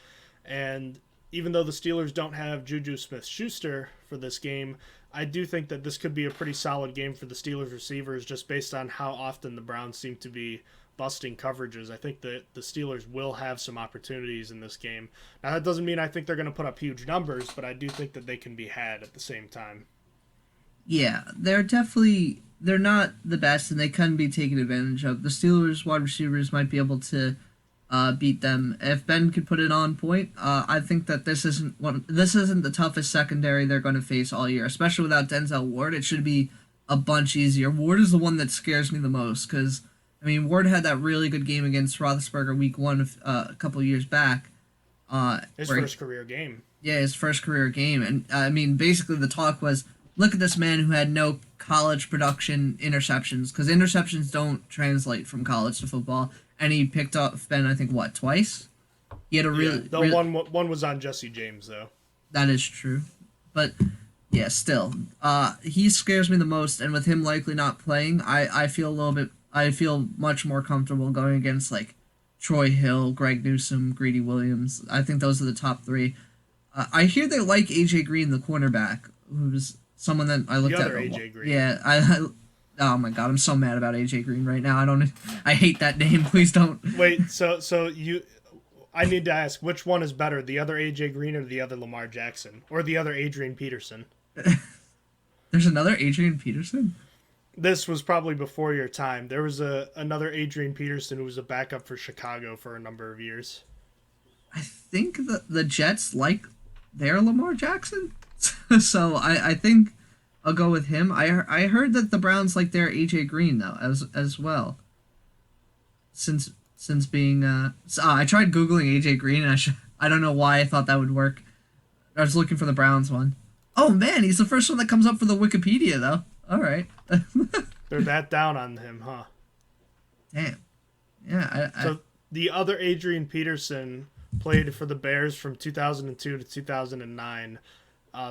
B: and even though the Steelers don't have Juju Smith-Schuster for this game, I do think that this could be a pretty solid game for the Steelers receivers just based on how often the Browns seem to be busting coverages. I think that the Steelers will have some opportunities in this game. Now, that doesn't mean I think they're going to put up huge numbers, but I do think that they can be had at the same time.
C: Yeah, they're not the best, and they can be taken advantage of. The Steelers wide receivers might be able to beat them if Ben could put it on point. I think that this isn't the toughest secondary they're going to face all year, especially without Denzel Ward. It should be a bunch easier. Ward is the one that scares me the most because, I mean, Ward had that really good game against Roethlisberger week 1 a couple of years back.
B: His first career game.
C: Yeah, his first career game. And, I mean, basically the talk was, look at this man who had no college production interceptions, because interceptions don't translate from college to football. And he picked up Ben, I think, twice? He had a really...
B: Yeah, one was on Jesse James, though.
C: That is true. But, yeah, still. He scares me the most, and with him likely not playing, I feel much more comfortable going against, like, Troy Hill, Greg Newsome, Greedy Williams. I think those are the top 3. I hear they like A.J. Green, the cornerback, who's someone that I looked
B: the
C: at.
B: other A.J. Green.
C: Yeah, oh my god, I'm so mad about A.J. Green right now. I hate that name. Please don't.
B: Wait, so I need to ask, which one is better, the other A.J. Green or the other Lamar Jackson? Or the other Adrian Peterson?
C: There's another Adrian Peterson?
B: This was probably before your time. There was another Adrian Peterson who was a backup for Chicago for a number of years.
C: I think the Jets like their Lamar Jackson. So I think I'll go with him. I heard that the Browns like their AJ Green though as well. Since being I tried googling AJ Green and I don't know why I thought that would work. I was looking for the Browns one. Oh man, he's the first one that comes up for the Wikipedia though. All right.
B: They're that down on him, huh?
C: Damn. Yeah.
B: So the other Adrian Peterson played for the Bears from 2002 to 2009.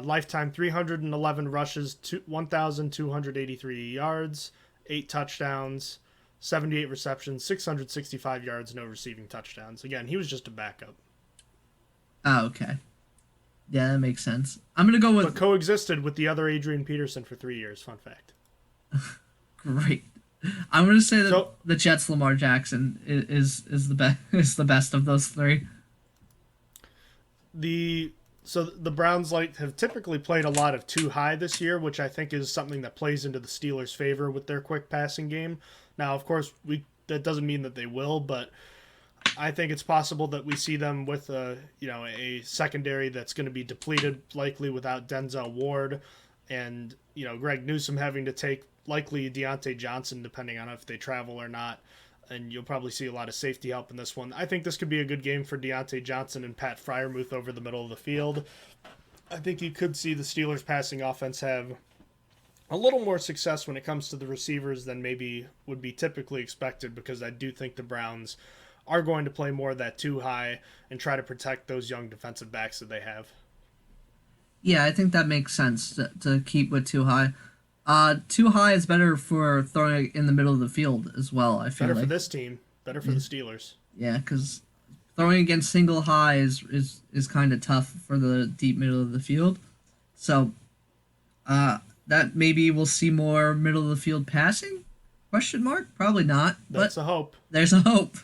B: Lifetime 311 rushes, 1,283 yards, 8 touchdowns, 78 receptions, 665 yards, no receiving touchdowns. Again, he was just a backup.
C: Oh, okay. Yeah, that makes sense. I'm going to go with...
B: But coexisted with the other Adrian Peterson for 3 years. Fun fact.
C: Great. I'm going to say that the Jets' Lamar Jackson is the best of those 3.
B: So the Browns have typically played a lot of too high this year, which I think is something that plays into the Steelers' favor with their quick passing game. Now, of course, that doesn't mean that they will, but I think it's possible that we see them with a secondary that's going to be depleted, likely without Denzel Ward, and Greg Newsome having to take likely Deontay Johnson, depending on if they travel or not. And you'll probably see a lot of safety help in this one. I think this could be a good game for Deontay Johnson and Pat Freiermuth over the middle of the field. I think you could see the Steelers' passing offense have a little more success when it comes to the receivers than maybe would be typically expected, because I do think the Browns are going to play more of that too high and try to protect those young defensive backs that they have.
C: Yeah, I think that makes sense to keep with too high. Too high is better for throwing in the middle of the field as well, I feel
B: better
C: like.
B: For this team. Better for the Steelers.
C: Yeah, because throwing against single high is kind of tough for the deep middle of the field. So, that maybe we'll see more middle of the field passing? Question mark? Probably not.
B: That's a hope.
C: There's a hope.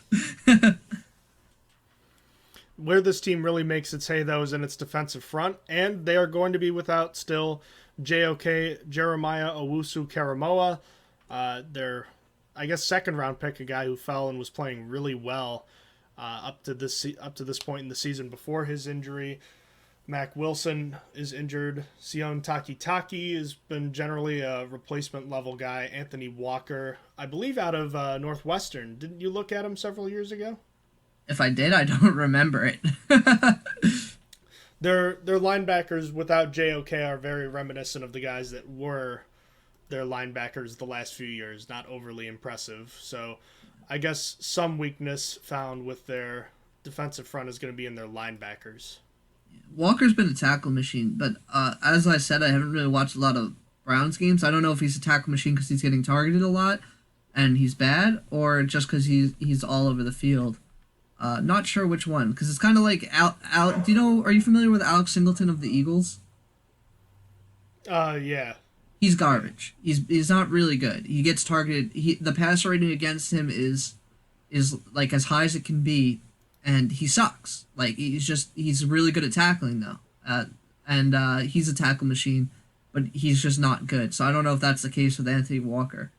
B: Where this team really makes its hay, though, is in its defensive front, and they are going to be without still JOK Jeremiah Owusu-Karamoah, their, I guess, second-round pick, a guy who fell and was playing really well up to this point in the season before his injury. Mac Wilson is injured. Sion Takitaki has been generally a replacement-level guy. Anthony Walker, I believe out of Northwestern. Didn't you look at him several years ago?
C: If I did, I don't remember it.
B: Their linebackers without JOK are very reminiscent of the guys that were their linebackers the last few years. Not overly impressive. So I guess some weakness found with their defensive front is going to be in their linebackers.
C: Walker's been a tackle machine, but as I said, I haven't really watched a lot of Browns games. I don't know if he's a tackle machine because he's getting targeted a lot and he's bad, or just because he's all over the field. Not sure which one, because it's kind of like do you know? Are you familiar with Alex Singleton of the Eagles?
B: Yeah.
C: He's garbage. He's not really good. He gets targeted. The passer rating against him is like as high as it can be, and he sucks. Like he's really good at tackling though, and he's a tackle machine, but he's just not good. So I don't know if that's the case with Anthony Walker.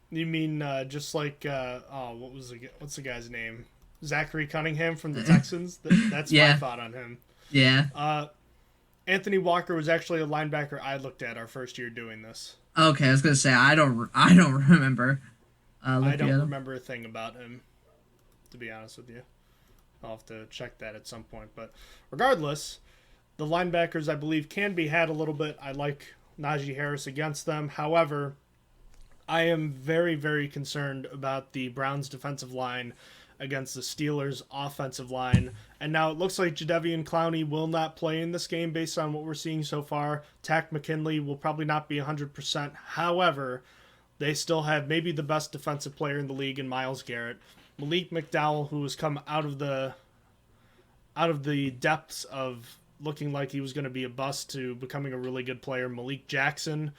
B: You mean just like what's the guy's name? Zachary Cunningham from the Texans. That's
C: yeah.
B: my thought on him.
C: Yeah.
B: Anthony Walker was actually a linebacker I looked at our first year doing this.
C: Okay, I was gonna say I don't remember.
B: I don't remember a thing about him, to be honest with you. I'll have to check that at some point. But regardless, the linebackers, I believe, can be had a little bit. I like Najee Harris against them. However, I am very, very concerned about the Browns' defensive line against the Steelers' offensive line. And now it looks like Jadeveon Clowney will not play in this game based on what we're seeing so far. Takk McKinley will probably not be 100%. However, they still have maybe the best defensive player in the league in Myles Garrett. Malik McDowell, who has come out of the depths of looking like he was going to be a bust to becoming a really good player. Malik Jackson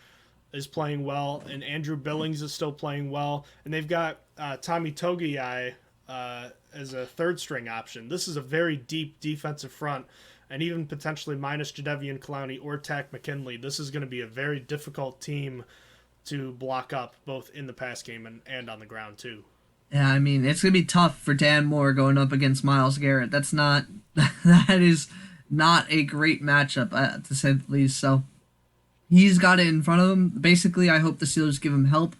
B: is playing well, and Andrew Billings is still playing well. And they've got Tommy Togiai as a third-string option. This is a very deep defensive front, and even potentially minus Jadeveon Clowney or Takk McKinley, this is going to be a very difficult team to block up, both in the pass game and on the ground, too.
C: Yeah, I mean, it's going to be tough for Dan Moore going up against Myles Garrett. That is not a great matchup, to say the least. So he's got it in front of him. Basically, I hope the Steelers give him help.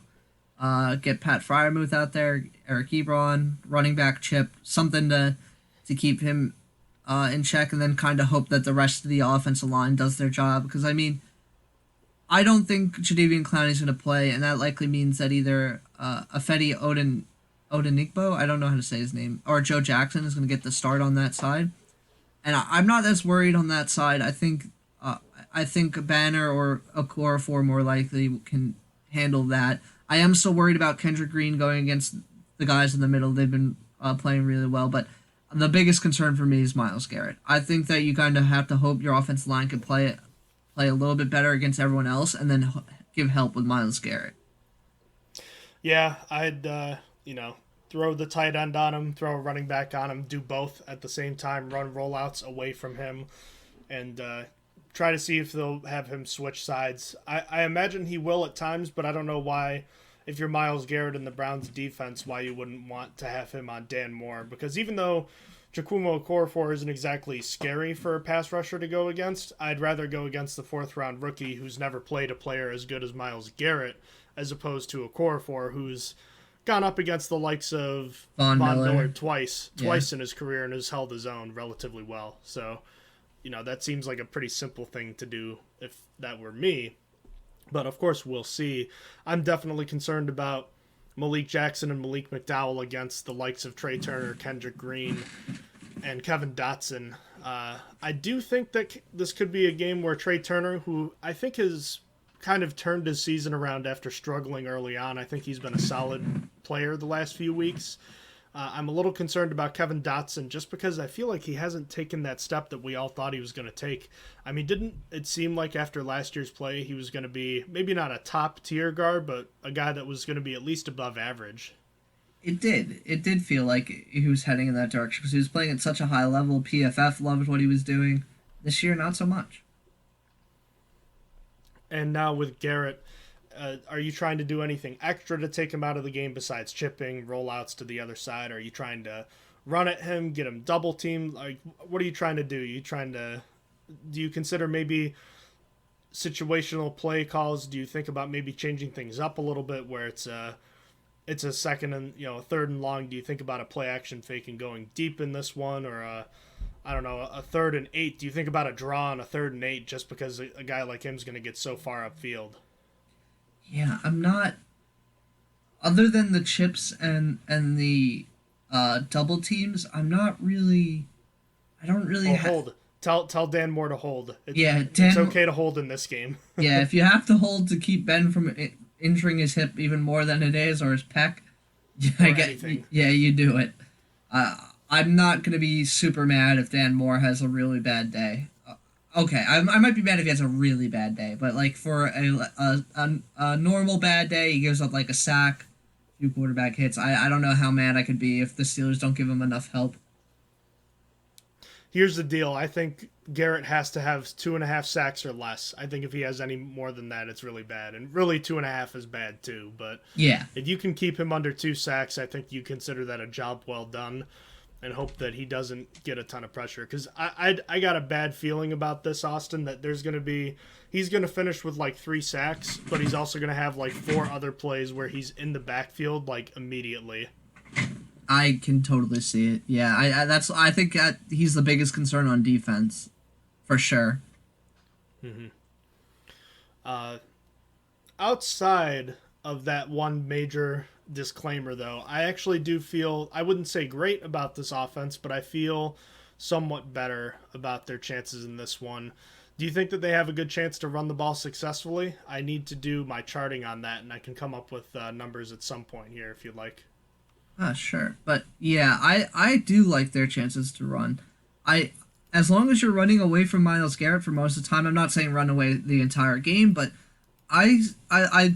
C: Get Pat Freiermuth out there, Eric Ebron, running back Chip, something to keep him in check, and then kind of hope that the rest of the offensive line does their job. Because, I mean, I don't think Jadeveon Clowney's going to play, and that likely means that either Afedi Odenigbo, I don't know how to say his name, or Joe Jackson is going to get the start on that side. And I'm not as worried on that side. I think Banner or Okorafor more likely can handle that. I am still worried about Kendrick Green going against the guys in the middle. They've been playing really well, but the biggest concern for me is Myles Garrett. I think that you kind of have to hope your offensive line can play a little bit better against everyone else, and then give help with Myles Garrett.
B: Yeah, I'd throw the tight end on him, throw a running back on him, do both at the same time, run rollouts away from him, and try to see if they'll have him switch sides. I imagine he will at times, but I don't know why, if you're Myles Garrett in the Browns defense, why you wouldn't want to have him on Dan Moore. Because even though Jaquimo Okorafor isn't exactly scary for a pass rusher to go against, I'd rather go against the fourth-round rookie who's never played a player as good as Myles Garrett, as opposed to Okorafor, who's gone up against the likes of Von Miller twice in his career and has held his own relatively well. So, that seems like a pretty simple thing to do if that were me. But, of course, we'll see. I'm definitely concerned about Malik Jackson and Malik McDowell against the likes of Trey Turner, Kendrick Green, and Kevin Dotson. I do think that this could be a game where Trey Turner, who I think has kind of turned his season around after struggling early on. I think he's been a solid player the last few weeks. I'm a little concerned about Kevin Dotson just because I feel like he hasn't taken that step that we all thought he was going to take. I mean, didn't it seem like after last year's play he was going to be maybe not a top-tier guard, but a guy that was going to be at least above average?
C: It did. It did feel like he was heading in that direction because he was playing at such a high level. PFF loved what he was doing. This year, not so much.
B: And now with Garrett, are you trying to do anything extra to take him out of the game besides chipping, rollouts to the other side? Are you trying to run at him, get him double teamed? Like, what are you trying to do? Do you consider maybe situational play calls? Do you think about maybe changing things up a little bit where it's a second and a third and long? Do you think about a play action fake and going deep in this one, or a 3rd and 8? Do you think about a draw on a 3rd and 8 just because a guy like him is going to get so far upfield?
C: Yeah, I'm not. Other than the chips and the double teams, I'm not really. I don't really
B: hold. Tell Dan Moore to hold.
C: It's
B: okay to hold in this game.
C: Yeah, if you have to hold to keep Ben from injuring his hip even more than it is, or his pec, you do it. I'm not going to be super mad if Dan Moore has a really bad day. Okay, I might be mad if he has a really bad day, but like for a normal bad day, he gives up like a sack, a few quarterback hits. I don't know how mad I could be if the Steelers don't give him enough help.
B: Here's the deal. I think Garrett has to have 2.5 sacks or less. I think if he has any more than that, it's really bad. And really 2.5 is bad too. But
C: yeah,
B: if you can keep him under 2 sacks, I think you consider that a job well done. and hope that he doesn't get a ton of pressure. Because I got a bad feeling about this, Austin, that he's going to finish with like 3 sacks, but he's also going to have like 4 other plays where he's in the backfield like immediately.
C: I can totally see it. Yeah, I think he's the biggest concern on defense, for sure.
B: Mm-hmm. Outside of that one major disclaimer, though, I actually do feel, I wouldn't say great about this offense, but I feel somewhat better about their chances in this one. Do you think that they have a good chance to run the ball successfully? I need to do my charting on that, and I can come up with numbers at some point here if you'd like.
C: Sure. But yeah, I do like their chances to run. As long as you're running away from Myles Garrett for most of the time, I'm not saying run away the entire game, but I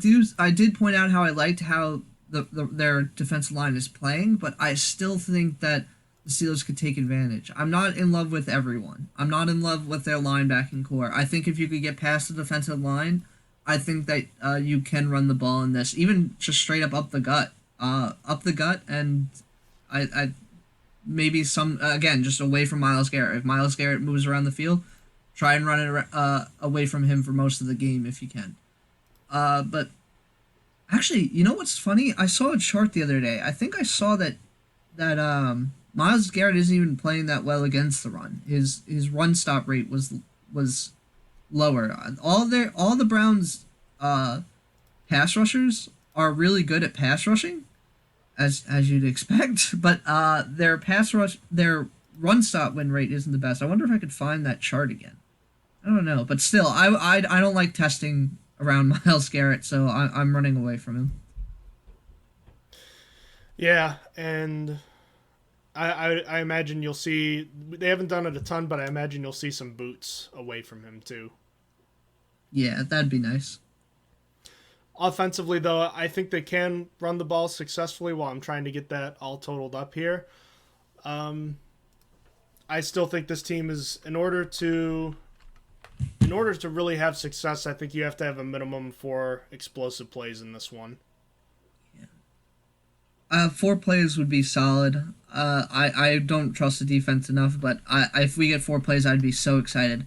C: did point out how I liked how their defensive line is playing, but I still think that the Steelers could take advantage. I'm not in love with everyone. I'm not in love with their linebacking core. I think if you could get past the defensive line, I think that you can run the ball in this, even just straight up the gut. And I maybe some, again, just away from Myles Garrett. If Myles Garrett moves around the field, try and run it away from him for most of the game if you can. But actually, you know what's funny? I saw a chart the other day. I think I saw that Myles Garrett isn't even playing that well against the run. His run stop rate was lower. All the Browns pass rushers are really good at pass rushing, as you'd expect, but their run stop win rate isn't the best. I wonder if I could find that chart again. I don't know, but still, I don't like testing around Myles Garrett, so I'm running away from him.
B: Yeah, and I imagine you'll see, they haven't done it a ton, but I imagine you'll see some boots away from him too.
C: Yeah, that'd be nice.
B: Offensively, though, I think they can run the ball successfully while I'm trying to get that all totaled up here. I still think this team is, in order to really have success, I think you have to have a minimum 4 explosive plays in this one.
C: Yeah. 4 plays would be solid. I don't trust the defense enough, but if we get 4 plays, I'd be so excited.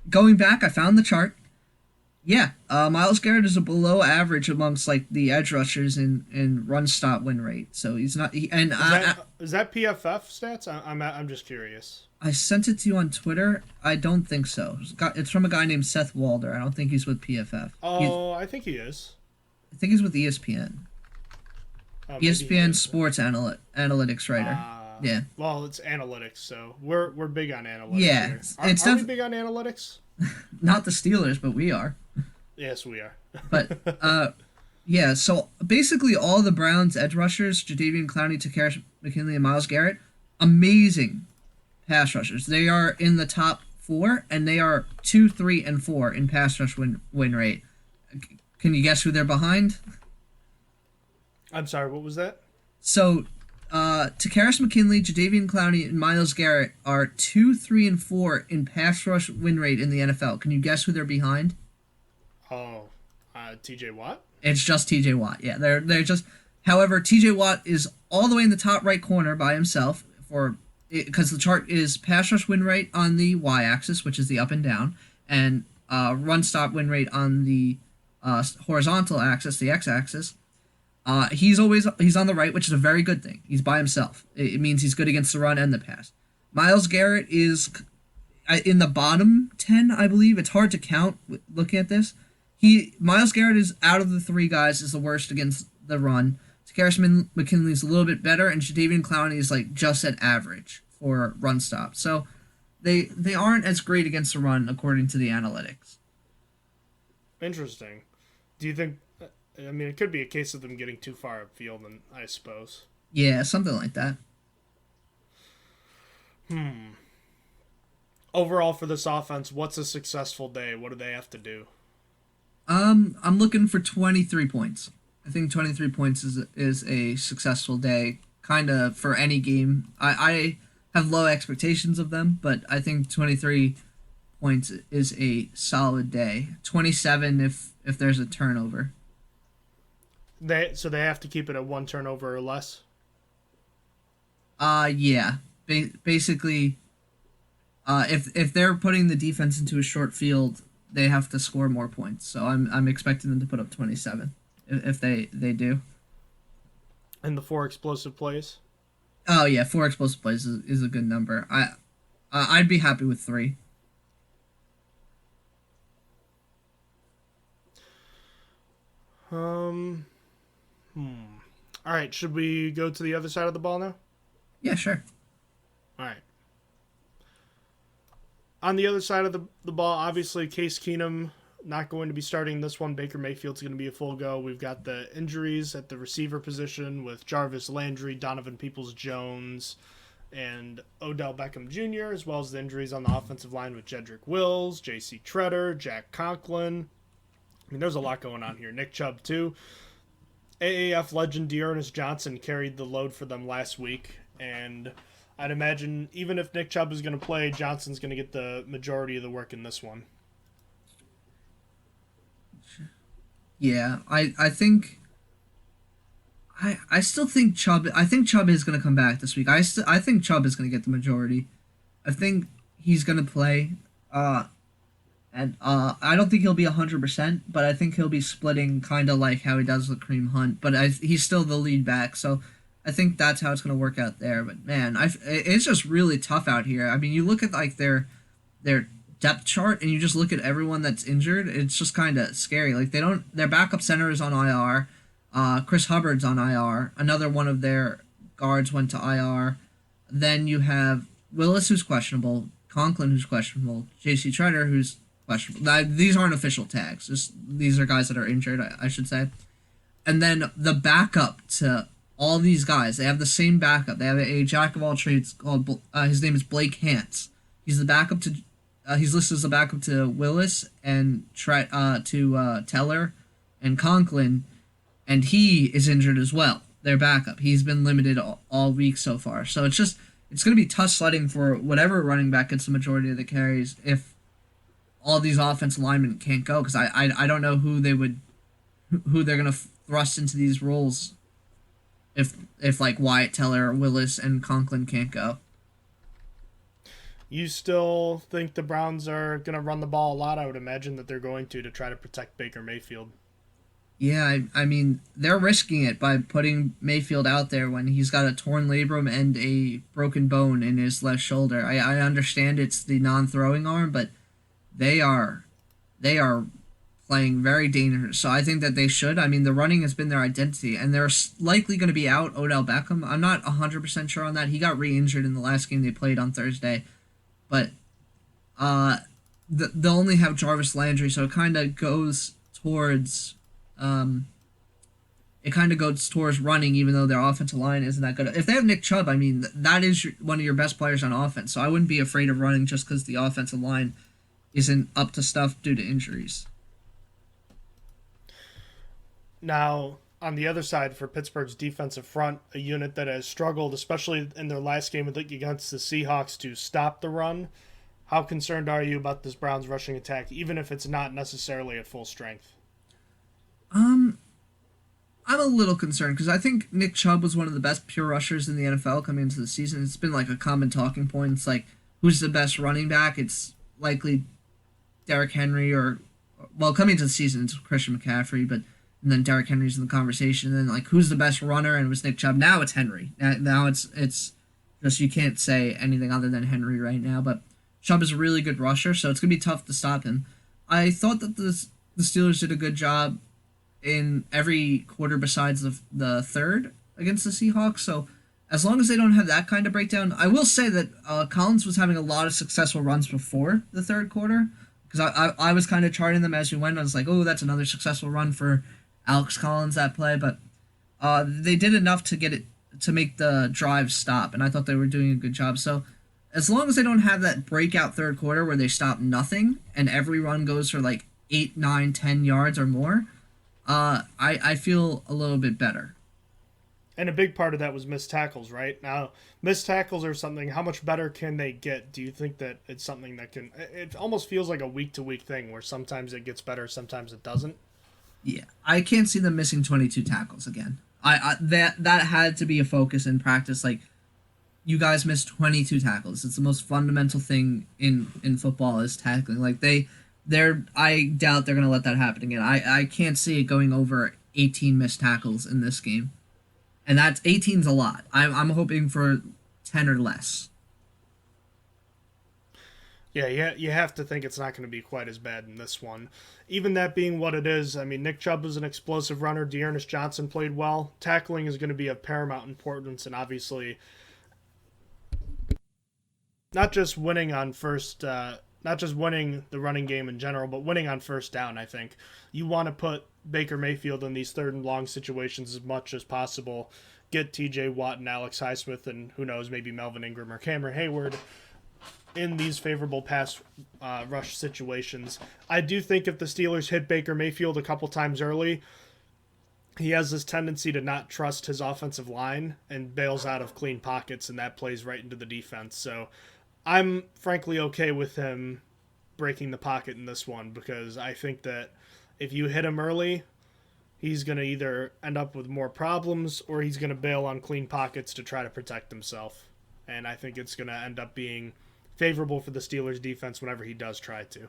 C: Going back, I found the chart. Yeah, Myles Garrett is a below average amongst like the edge rushers in run stop win rate. So he's not. Is
B: that PFF stats? I'm just curious.
C: I sent it to you on Twitter. I don't think so. It's from a guy named Seth Walder. I don't think he's with PFF.
B: Oh, I think he is.
C: I think he's with ESPN. ESPN Sports Analytics writer. Yeah.
B: Well, it's analytics, so we're big on analytics.
C: Yeah,
B: here. Are we big on analytics?
C: Not the Steelers, but we are.
B: Yes, we are.
C: But yeah. So basically, all the Browns edge rushers, Jadeveon Clowney, Takara McKinley, and Myles Garrett, amazing pass rushers. They are in the top 4, and they are 2, 3, and 4 in pass rush win rate. Can you guess who they're behind?
B: I'm sorry, what was that?
C: So, Takara McKinley, Jadeveon Clowney, and Myles Garrett are 2, 3, and 4 in pass rush win rate in the NFL. Can you guess who they're behind?
B: Oh, T.J. Watt?
C: It's just T.J. Watt. Yeah, they're just. However, T.J. Watt is all the way in the top right corner by himself because the chart is pass rush win rate on the y-axis, which is the up and down, and run stop win rate on the horizontal axis, the x-axis. He's on the right, which is a very good thing. He's by himself. It means he's good against the run and the pass. Myles Garrett is in the bottom 10, I believe. It's hard to count looking at this. Myles Garrett is, out of the 3 guys, is the worst against the run. Takara McKinley is a little bit better, and Jadeveon Clowney is like just at average for run stop. So they aren't as great against the run according to the analytics.
B: Interesting. Do you think? I mean, it could be a case of them getting too far upfield, and I suppose.
C: Yeah, something like that.
B: Overall, for this offense, what's a successful day? What do they have to do?
C: I'm looking for 23 points. I think 23 points is a successful day, kind of for any game. I have low expectations of them, but I think 23 points is a solid day. 27 if there's a turnover.
B: So they have to keep it at 1 turnover or less?
C: Yeah. basically, if they're putting the defense into a short field, they have to score more points. So I'm expecting them to put up 27 if they do.
B: And the 4 explosive plays.
C: Oh yeah, 4 explosive plays is a good number. I'd be happy with 3.
B: All right, should we go to the other side of the ball now?
C: Yeah, sure.
B: All right. On the other side of the ball, obviously, Case Keenum not going to be starting this one. Baker Mayfield's going to be a full go. We've got the injuries at the receiver position with Jarvis Landry, Donovan Peoples-Jones, and Odell Beckham Jr., as well as the injuries on the offensive line with Jedrick Wills, J.C. Treader, Jack Conklin. I mean, there's a lot going on here. Nick Chubb, too. AAF legend Dearness Johnson carried the load for them last week, and I'd imagine even if Nick Chubb is going to play, Johnson's going to get the majority of the work in this one.
C: Yeah, I think I still think Chubb. I think Chubb is going to come back this week. I think Chubb is going to get the majority. I think he's going to play. And I don't think he'll be 100%, but I think he'll be splitting kind of like how he does with Kareem Hunt. But he's still the lead back, so I think that's how it's going to work out there. But man, it's just really tough out here. I mean, you look at like their depth chart, and you just look at everyone that's injured. It's just kind of scary. Like their backup center is on IR. Chris Hubbard's on IR. Another one of their guards went to IR. Then you have Willis, who's questionable. Conklin, who's questionable. J.C. Treader, who's questionable. These aren't official tags. These are guys that are injured, I should say. And then the backup to all these guys, they have the same backup. They have a jack of all trades called, his name is Blake Hance. He's the backup to, he's listed as the backup to Willis and to Teller and Conklin, and he is injured as well. Their backup. He's been limited all week so far. So it's going to be tough sledding for whatever running back gets the majority of the carries if all these offensive linemen can't go, because I don't know who they're going to thrust into these roles if like Wyatt, Teller, Willis, and Conklin can't go.
B: You still think the Browns are going to run the ball a lot? I would imagine that they're going to try to protect Baker Mayfield.
C: Yeah, I mean, they're risking it by putting Mayfield out there when he's got a torn labrum and a broken bone in his left shoulder. I understand it's the non-throwing arm, but they are playing very dangerous. So I think that they should. I mean, the running has been their identity, and they're likely going to be out Odell Beckham. I'm not 100% sure on that. He got re-injured in the last game they played on Thursday. But they'll only have Jarvis Landry, so it kind of goes towards running, even though their offensive line isn't that good. If they have Nick Chubb, I mean, that is one of your best players on offense. So I wouldn't be afraid of running just because the offensive line isn't up to stuff due to injuries.
B: Now, on the other side, for Pittsburgh's defensive front, a unit that has struggled, especially in their last game against the Seahawks, to stop the run. How concerned are you about this Browns rushing attack, even if it's not necessarily at full strength?
C: I'm a little concerned because I think Nick Chubb was one of the best pure rushers in the NFL coming into the season. It's been like a common talking point. It's like, who's the best running back? It's likely Derrick Henry coming into the season, it's Christian McCaffrey, and then Derrick Henry's in the conversation. And then like, who's the best runner? And it was Nick Chubb. Now it's Henry. Now it's just, you can't say anything other than Henry right now. But Chubb is a really good rusher, so it's gonna be tough to stop him. I thought that the Steelers did a good job in every quarter besides the third against the Seahawks. So as long as they don't have that kind of breakdown, I will say that Collins was having a lot of successful runs before the third quarter, because I was kind of charting them as we went. I was like, oh, that's another successful run for Alex Collins, that play. But they did enough to make the drive stop, and I thought they were doing a good job. So as long as they don't have that breakout third quarter where they stop nothing and every run goes for like 8, 9, 10 yards or more, I feel a little bit better.
B: And a big part of that was missed tackles, right? Now, missed tackles are something, how much better can they get? Do you think that it's something that can, it almost feels like a week-to-week thing where sometimes it gets better, sometimes it doesn't?
C: Yeah, I can't see them missing 22 tackles again. That had to be a focus in practice. Like, you guys missed 22 tackles. It's the most fundamental thing in football is tackling. Like I doubt they're gonna let that happen again. I can't see it going over 18 missed tackles in this game, and that's 18's a lot. I'm hoping for 10 or less.
B: Yeah, you have to think it's not going to be quite as bad in this one. Even that being what it is, I mean, Nick Chubb was an explosive runner. Dearness Johnson played well. Tackling is going to be of paramount importance, and obviously, not just winning on first, not just winning the running game in general, but winning on first down. I think you want to put Baker Mayfield in these third and long situations as much as possible. Get T.J. Watt and Alex Highsmith, and who knows, maybe Melvin Ingram or Cameron Hayward in these favorable pass rush situations. I do think if the Steelers hit Baker Mayfield a couple times early, he has this tendency to not trust his offensive line and bails out of clean pockets, and that plays right into the defense. So I'm frankly okay with him breaking the pocket in this one, because I think that if you hit him early, he's going to either end up with more problems or he's going to bail on clean pockets to try to protect himself. And I think it's going to end up being favorable for the Steelers defense whenever he does try to.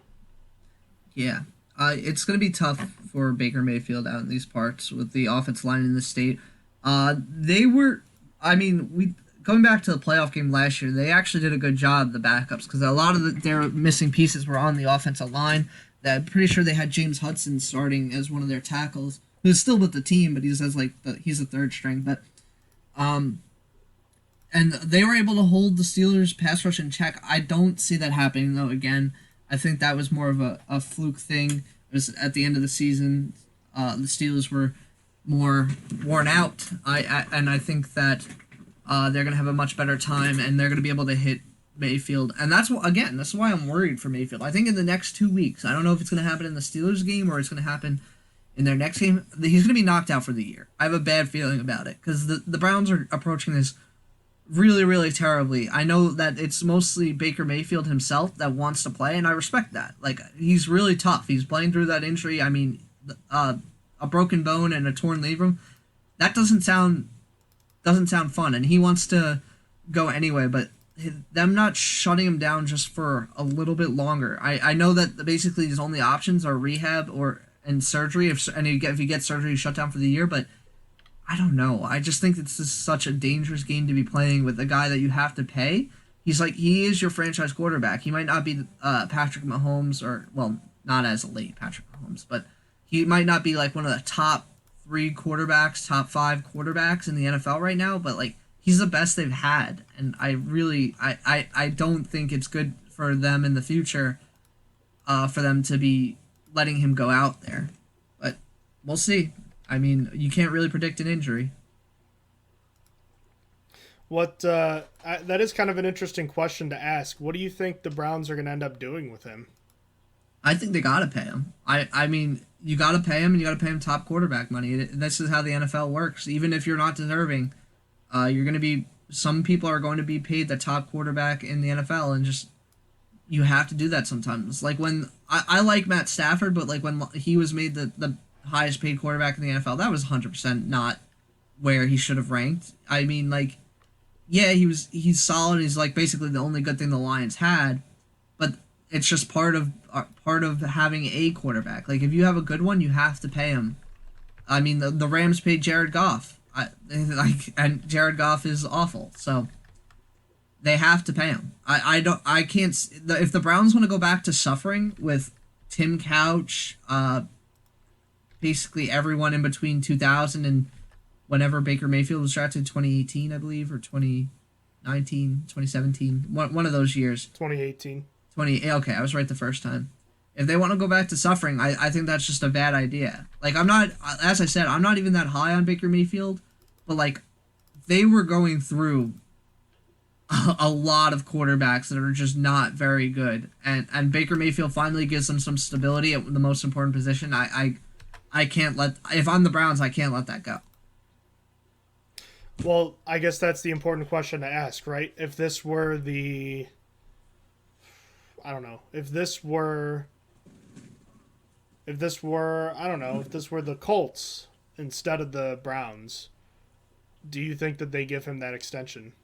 C: Yeah. It's going to be tough for Baker Mayfield out in these parts with the offensive line in the state. Going back to the playoff game last year, they actually did a good job, the backups, because a lot of their missing pieces were on the offensive line. I'm pretty sure they had James Hudson starting as one of their tackles, who's still with the team, but he's a third string. But and they were able to hold the Steelers' pass rush in check. I don't see that happening, though. Again, I think that was more of a fluke thing. It was at the end of the season. The Steelers were more worn out. I think that they're going to have a much better time, and they're going to be able to hit Mayfield. And that's why I'm worried for Mayfield. I think in the next 2 weeks, I don't know if it's going to happen in the Steelers game or it's going to happen in their next game, he's going to be knocked out for the year. I have a bad feeling about it, because the Browns are approaching this really, really terribly. I know that it's mostly Baker Mayfield himself that wants to play, and I respect that. Like, he's really tough. He's playing through that injury. I mean, a broken bone and a torn labrum, that doesn't sound fun, and he wants to go anyway, but them not shutting him down just for a little bit longer. I know that basically his only options are rehab and surgery. If he gets surgery, he's shut down for the year, but I don't know. I just think it's just such a dangerous game to be playing with a guy that you have to pay. He is your franchise quarterback. He might not be Patrick Mahomes, not as a late Patrick Mahomes, but he might not be like one of the top 3 quarterbacks, top 5 quarterbacks in the NFL right now, but like he's the best they've had, and I don't think it's good for them in the future for them to be letting him go out there. But we'll see. I mean, you can't really predict an injury.
B: That is kind of an interesting question to ask. What do you think the Browns are going to end up doing with him?
C: I think they got to pay him. I mean, you got to pay him, and you got to pay him top quarterback money. This is how the NFL works. Even if you're not deserving, you're going to be. Some people are going to be paid the top quarterback in the NFL, and just you have to do that sometimes. Like when I like Matt Stafford, but like when he was made the highest paid quarterback in the NFL, that was 100% not where he should have ranked. I mean, like, yeah, he's solid. He's like basically the only good thing the Lions had, but it's just part of having a quarterback. Like, if you have a good one, you have to pay him. I mean, the Rams paid Jared Goff, and Jared Goff is awful, so they have to pay him. I can't. If the Browns want to go back to suffering with Tim Couch, basically everyone in between 2000 and whenever Baker Mayfield was drafted, 2018, I believe, or 2019, 2017, one of those years.
B: 2018.
C: Okay, I was right the first time. If they want to go back to suffering, I think that's just a bad idea. Like, I'm not, as I said, I'm not even that high on Baker Mayfield, but like, they were going through a lot of quarterbacks that are just not very good, and Baker Mayfield finally gives them some stability at the most important position. I can't if I'm the Browns, I can't let that go.
B: Well, I guess that's the important question to ask, right? If this were the Colts instead of the Browns, do you think that they give him that extension?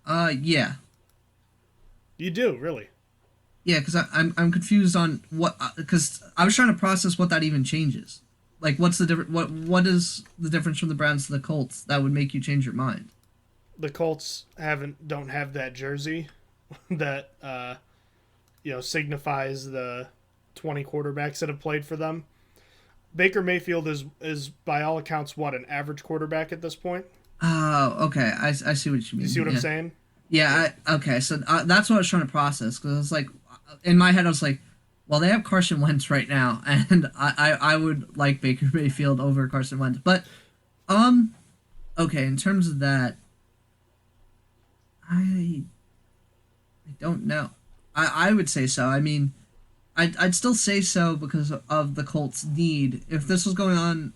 C: Yeah.
B: You do, really?
C: Yeah, because I'm confused on what, because I was trying to process what that even changes. Like, what's the different, what is the difference from the Browns to the Colts that would make you change your mind?
B: The Colts don't have that jersey that signifies the 20 quarterbacks that have played for them. Baker Mayfield is by all accounts an average quarterback at this point.
C: Oh, okay. I see what you mean.
B: You see what I'm saying?
C: Yeah. Okay. So that's what I was trying to process, because it's like, in my head I was like, well, they have Carson Wentz right now, and I would like Baker Mayfield over Carson Wentz, but okay. In terms of that, I don't know. I would say so. I mean, I'd still say so because of the Colts' need. If this was going on,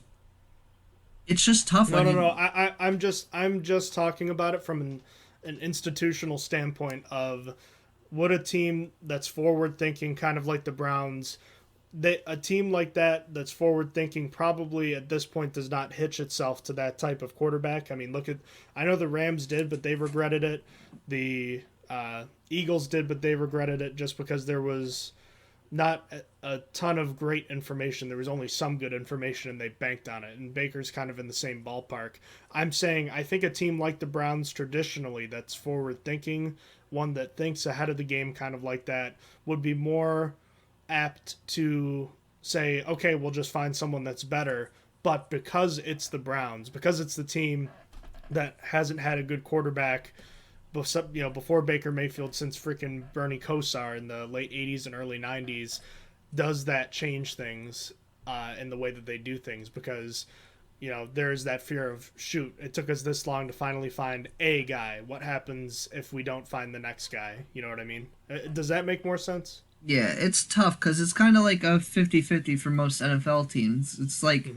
C: it's just tough.
B: No. I'm just talking about it from an institutional standpoint of what a team that's forward thinking, kind of like the Browns. A team like that's forward thinking probably at this point does not hitch itself to that type of quarterback. I mean, I know the Rams did, but they regretted it. The Eagles did, but they regretted it just because there was not a ton of great information. There was only some good information, and they banked on it. And Baker's kind of in the same ballpark. I'm saying I think a team like the Browns traditionally that's forward-thinking, one that thinks ahead of the game kind of like that, would be more apt to say, okay, we'll just find someone that's better. But because it's the Browns, because it's the team that hasn't had a good quarterback before Baker Mayfield since freaking Bernie Kosar in the late 80s and early 90s, does that change things in the way that they do things? Because, there's that fear of, shoot, it took us this long to finally find a guy. What happens if we don't find the next guy? You know what I mean? Does that make more sense?
C: Yeah, it's tough because it's kind of like a 50-50 for most NFL teams. It's like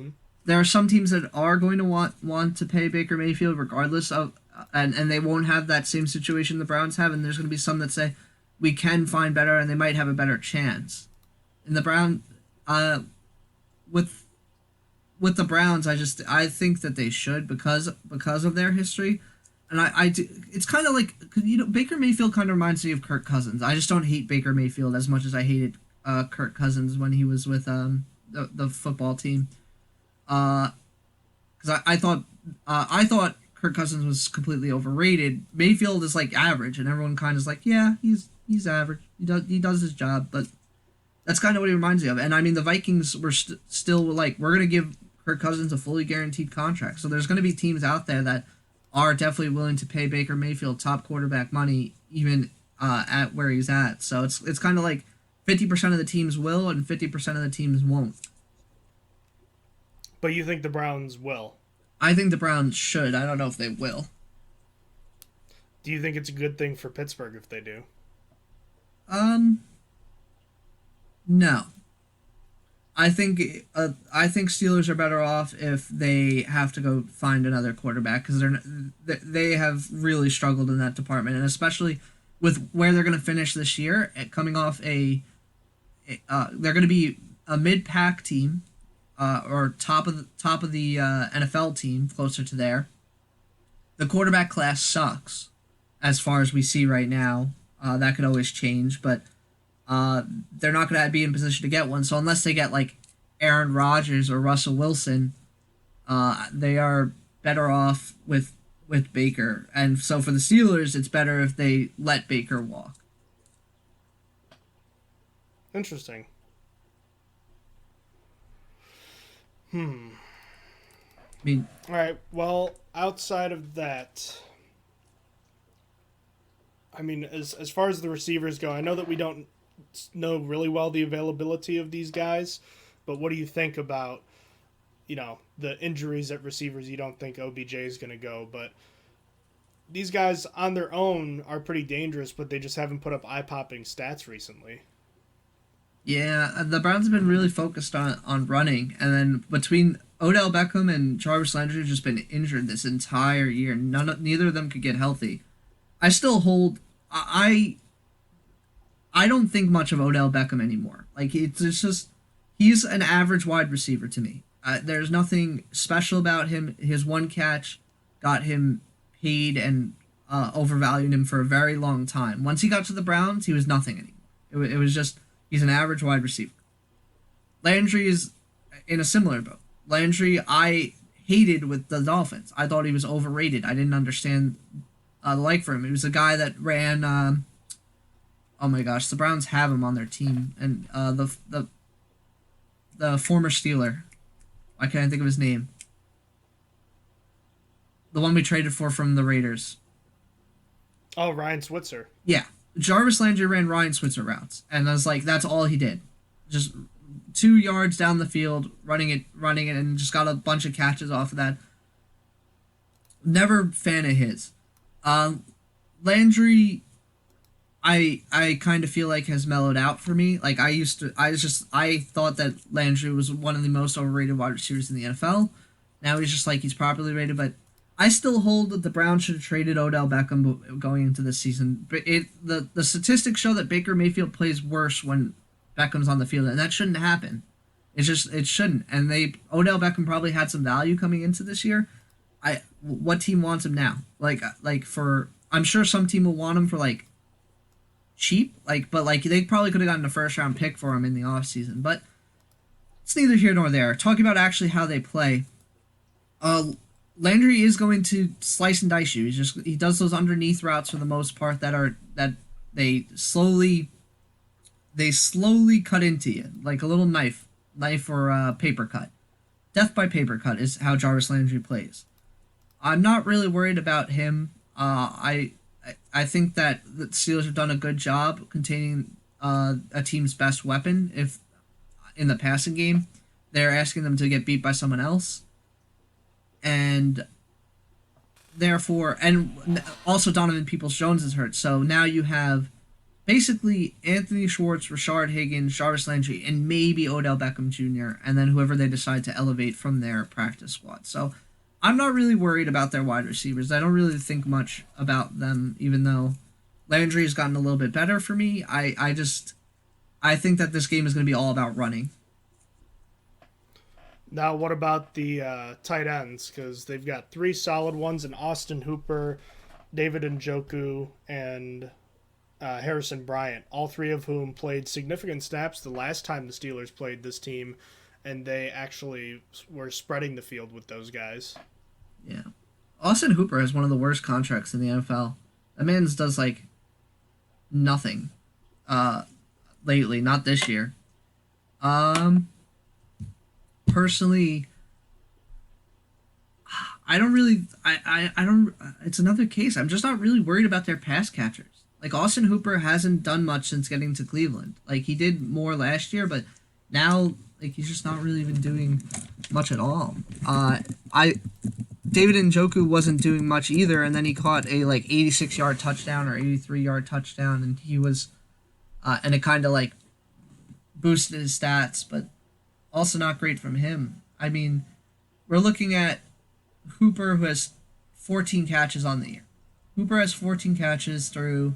C: there are some teams that are going to want to pay Baker Mayfield regardless of, and they won't have that same situation the Browns have, and there's going to be some that say we can find better and they might have a better chance. And the with the Browns, I think that they should because of their history. And I do, it's kind of like, Baker Mayfield kind of reminds me of Kirk Cousins. I just don't hate Baker Mayfield as much as I hated Kirk Cousins when he was with the football team. Because I thought Kirk Cousins was completely overrated. Mayfield is like average, and everyone kind of is like, yeah, he's average. He does his job, but that's kind of what he reminds me of. And I mean, the Vikings were still like, we're gonna give Kirk Cousins a fully guaranteed contract. So there's gonna be teams out there that are definitely willing to pay Baker Mayfield top quarterback money, even at where he's at. So it's kind of like 50% of the teams will and 50% of the teams won't.
B: But you think the Browns will?
C: I think the Browns should. I don't know if they will.
B: Do you think it's a good thing for Pittsburgh if they do?
C: No. I think Steelers are better off if they have to go find another quarterback because they have really struggled in that department, and especially with where they're going to finish this year, coming off they're going to be a mid-pack team, or top of the NFL team, closer to there. The quarterback class sucks, as far as we see right now. That could always change, but they're not going to be in position to get one. So unless they get like Aaron Rodgers or Russell Wilson, they are better off with Baker. And so for the Steelers, it's better if they let Baker walk.
B: Interesting.
C: I mean,
B: all right. Well, outside of that, I mean, as far as the receivers go, I know that we don't know really well the availability of these guys, but what do you think about, the injuries at receivers? You don't think OBJ is going to go, but these guys on their own are pretty dangerous, but they just haven't put up eye-popping stats recently.
C: Yeah, the Browns have been really focused on running, and then between Odell Beckham and Jarvis Landry have just been injured this entire year. Neither of them could get healthy. I still hold. I don't think much of Odell Beckham anymore. Like it's just he's an average wide receiver to me. There's nothing special about him. His one catch got him paid, and overvalued him for a very long time. Once he got to the Browns, he was nothing anymore. It was just, he's an average wide receiver. Landry is in a similar boat. Landry, I hated with the Dolphins. I thought he was overrated. I didn't understand the like for him. He was a guy that ran. Oh my gosh, the Browns have him on their team, and the former Steeler. I can't think of his name. The one we traded for from the Raiders.
B: Oh, Ryan Switzer.
C: Yeah, Jarvis Landry ran Ryan Switzer routes, and I was like, that's all he did. Just 2 yards down the field, running it, and just got a bunch of catches off of that. Never fan of his. Landry, I kind of feel like has mellowed out for me. Like I thought that Landry was one of the most overrated wide receivers in the NFL. Now he's just like, he's properly rated, but I still hold that the Browns should have traded Odell Beckham going into this season. But the statistics show that Baker Mayfield plays worse when Beckham's on the field, and that shouldn't happen. It shouldn't. And Odell Beckham probably had some value coming into this year. What team wants him now? I'm sure some team will want him for cheap, but they probably could have gotten a first round pick for him in the offseason. But it's neither here nor there. Talking about actually how they play, Landry is going to slice and dice you. He does those underneath routes for the most part that they slowly cut into you like a little knife or paper cut. Death by paper cut is how Jarvis Landry plays. I'm not really worried about him. I think that the Steelers have done a good job containing a team's best weapon. If in the passing game, they're asking them to get beat by someone else. And therefore, and also Donovan Peoples-Jones is hurt. So now you have basically Anthony Schwartz, Rashard Higgins, Jarvis Landry, and maybe Odell Beckham Jr., and then whoever they decide to elevate from their practice squad. So I'm not really worried about their wide receivers. I don't really think much about them, even though Landry has gotten a little bit better for me. I think that this game is going to be all about running.
B: Now, what about the tight ends? Because they've got 3 solid ones in Austin Hooper, David Njoku, and Harrison Bryant, all 3 of whom played significant snaps the last time the Steelers played this team, and they actually were spreading the field with those guys.
C: Yeah. Austin Hooper has one of the worst contracts in the NFL. That man does, nothing lately, not this year. Personally, I don't, it's another case. I'm just not really worried about their pass catchers. Austin Hooper hasn't done much since getting to Cleveland. He did more last year, but now, he's just not really even doing much at all. David Njoku wasn't doing much either, and then he caught a 86-yard touchdown or 83-yard touchdown, and he was, and it kind of boosted his stats, but also not great from him. I mean, we're looking at Hooper, who has 14 catches on the year. Hooper has 14 catches through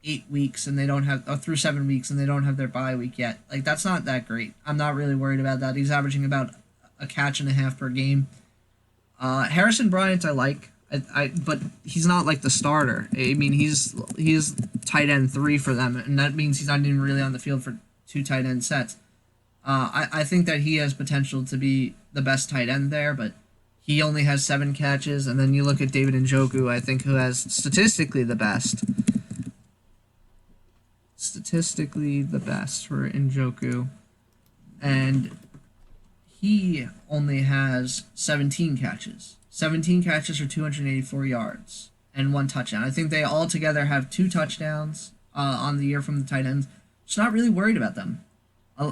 C: 8 weeks, and they don't have through 7 weeks, and they don't have their bye week yet. That's not that great. I'm not really worried about that. He's averaging about a catch and a half per game. Harrison Bryant, I like, but he's not the starter. I mean, he's tight end 3 for them, and that means he's not even really on the field for 2 tight end sets. I think that he has potential to be the best tight end there, but he only has 7 catches. And then you look at David Njoku, I think, who has statistically the best for Njoku. And he only has 17 catches. 17 catches for 284 yards and 1 touchdown. I think they all together have 2 touchdowns on the year from the tight ends. Just not really worried about them.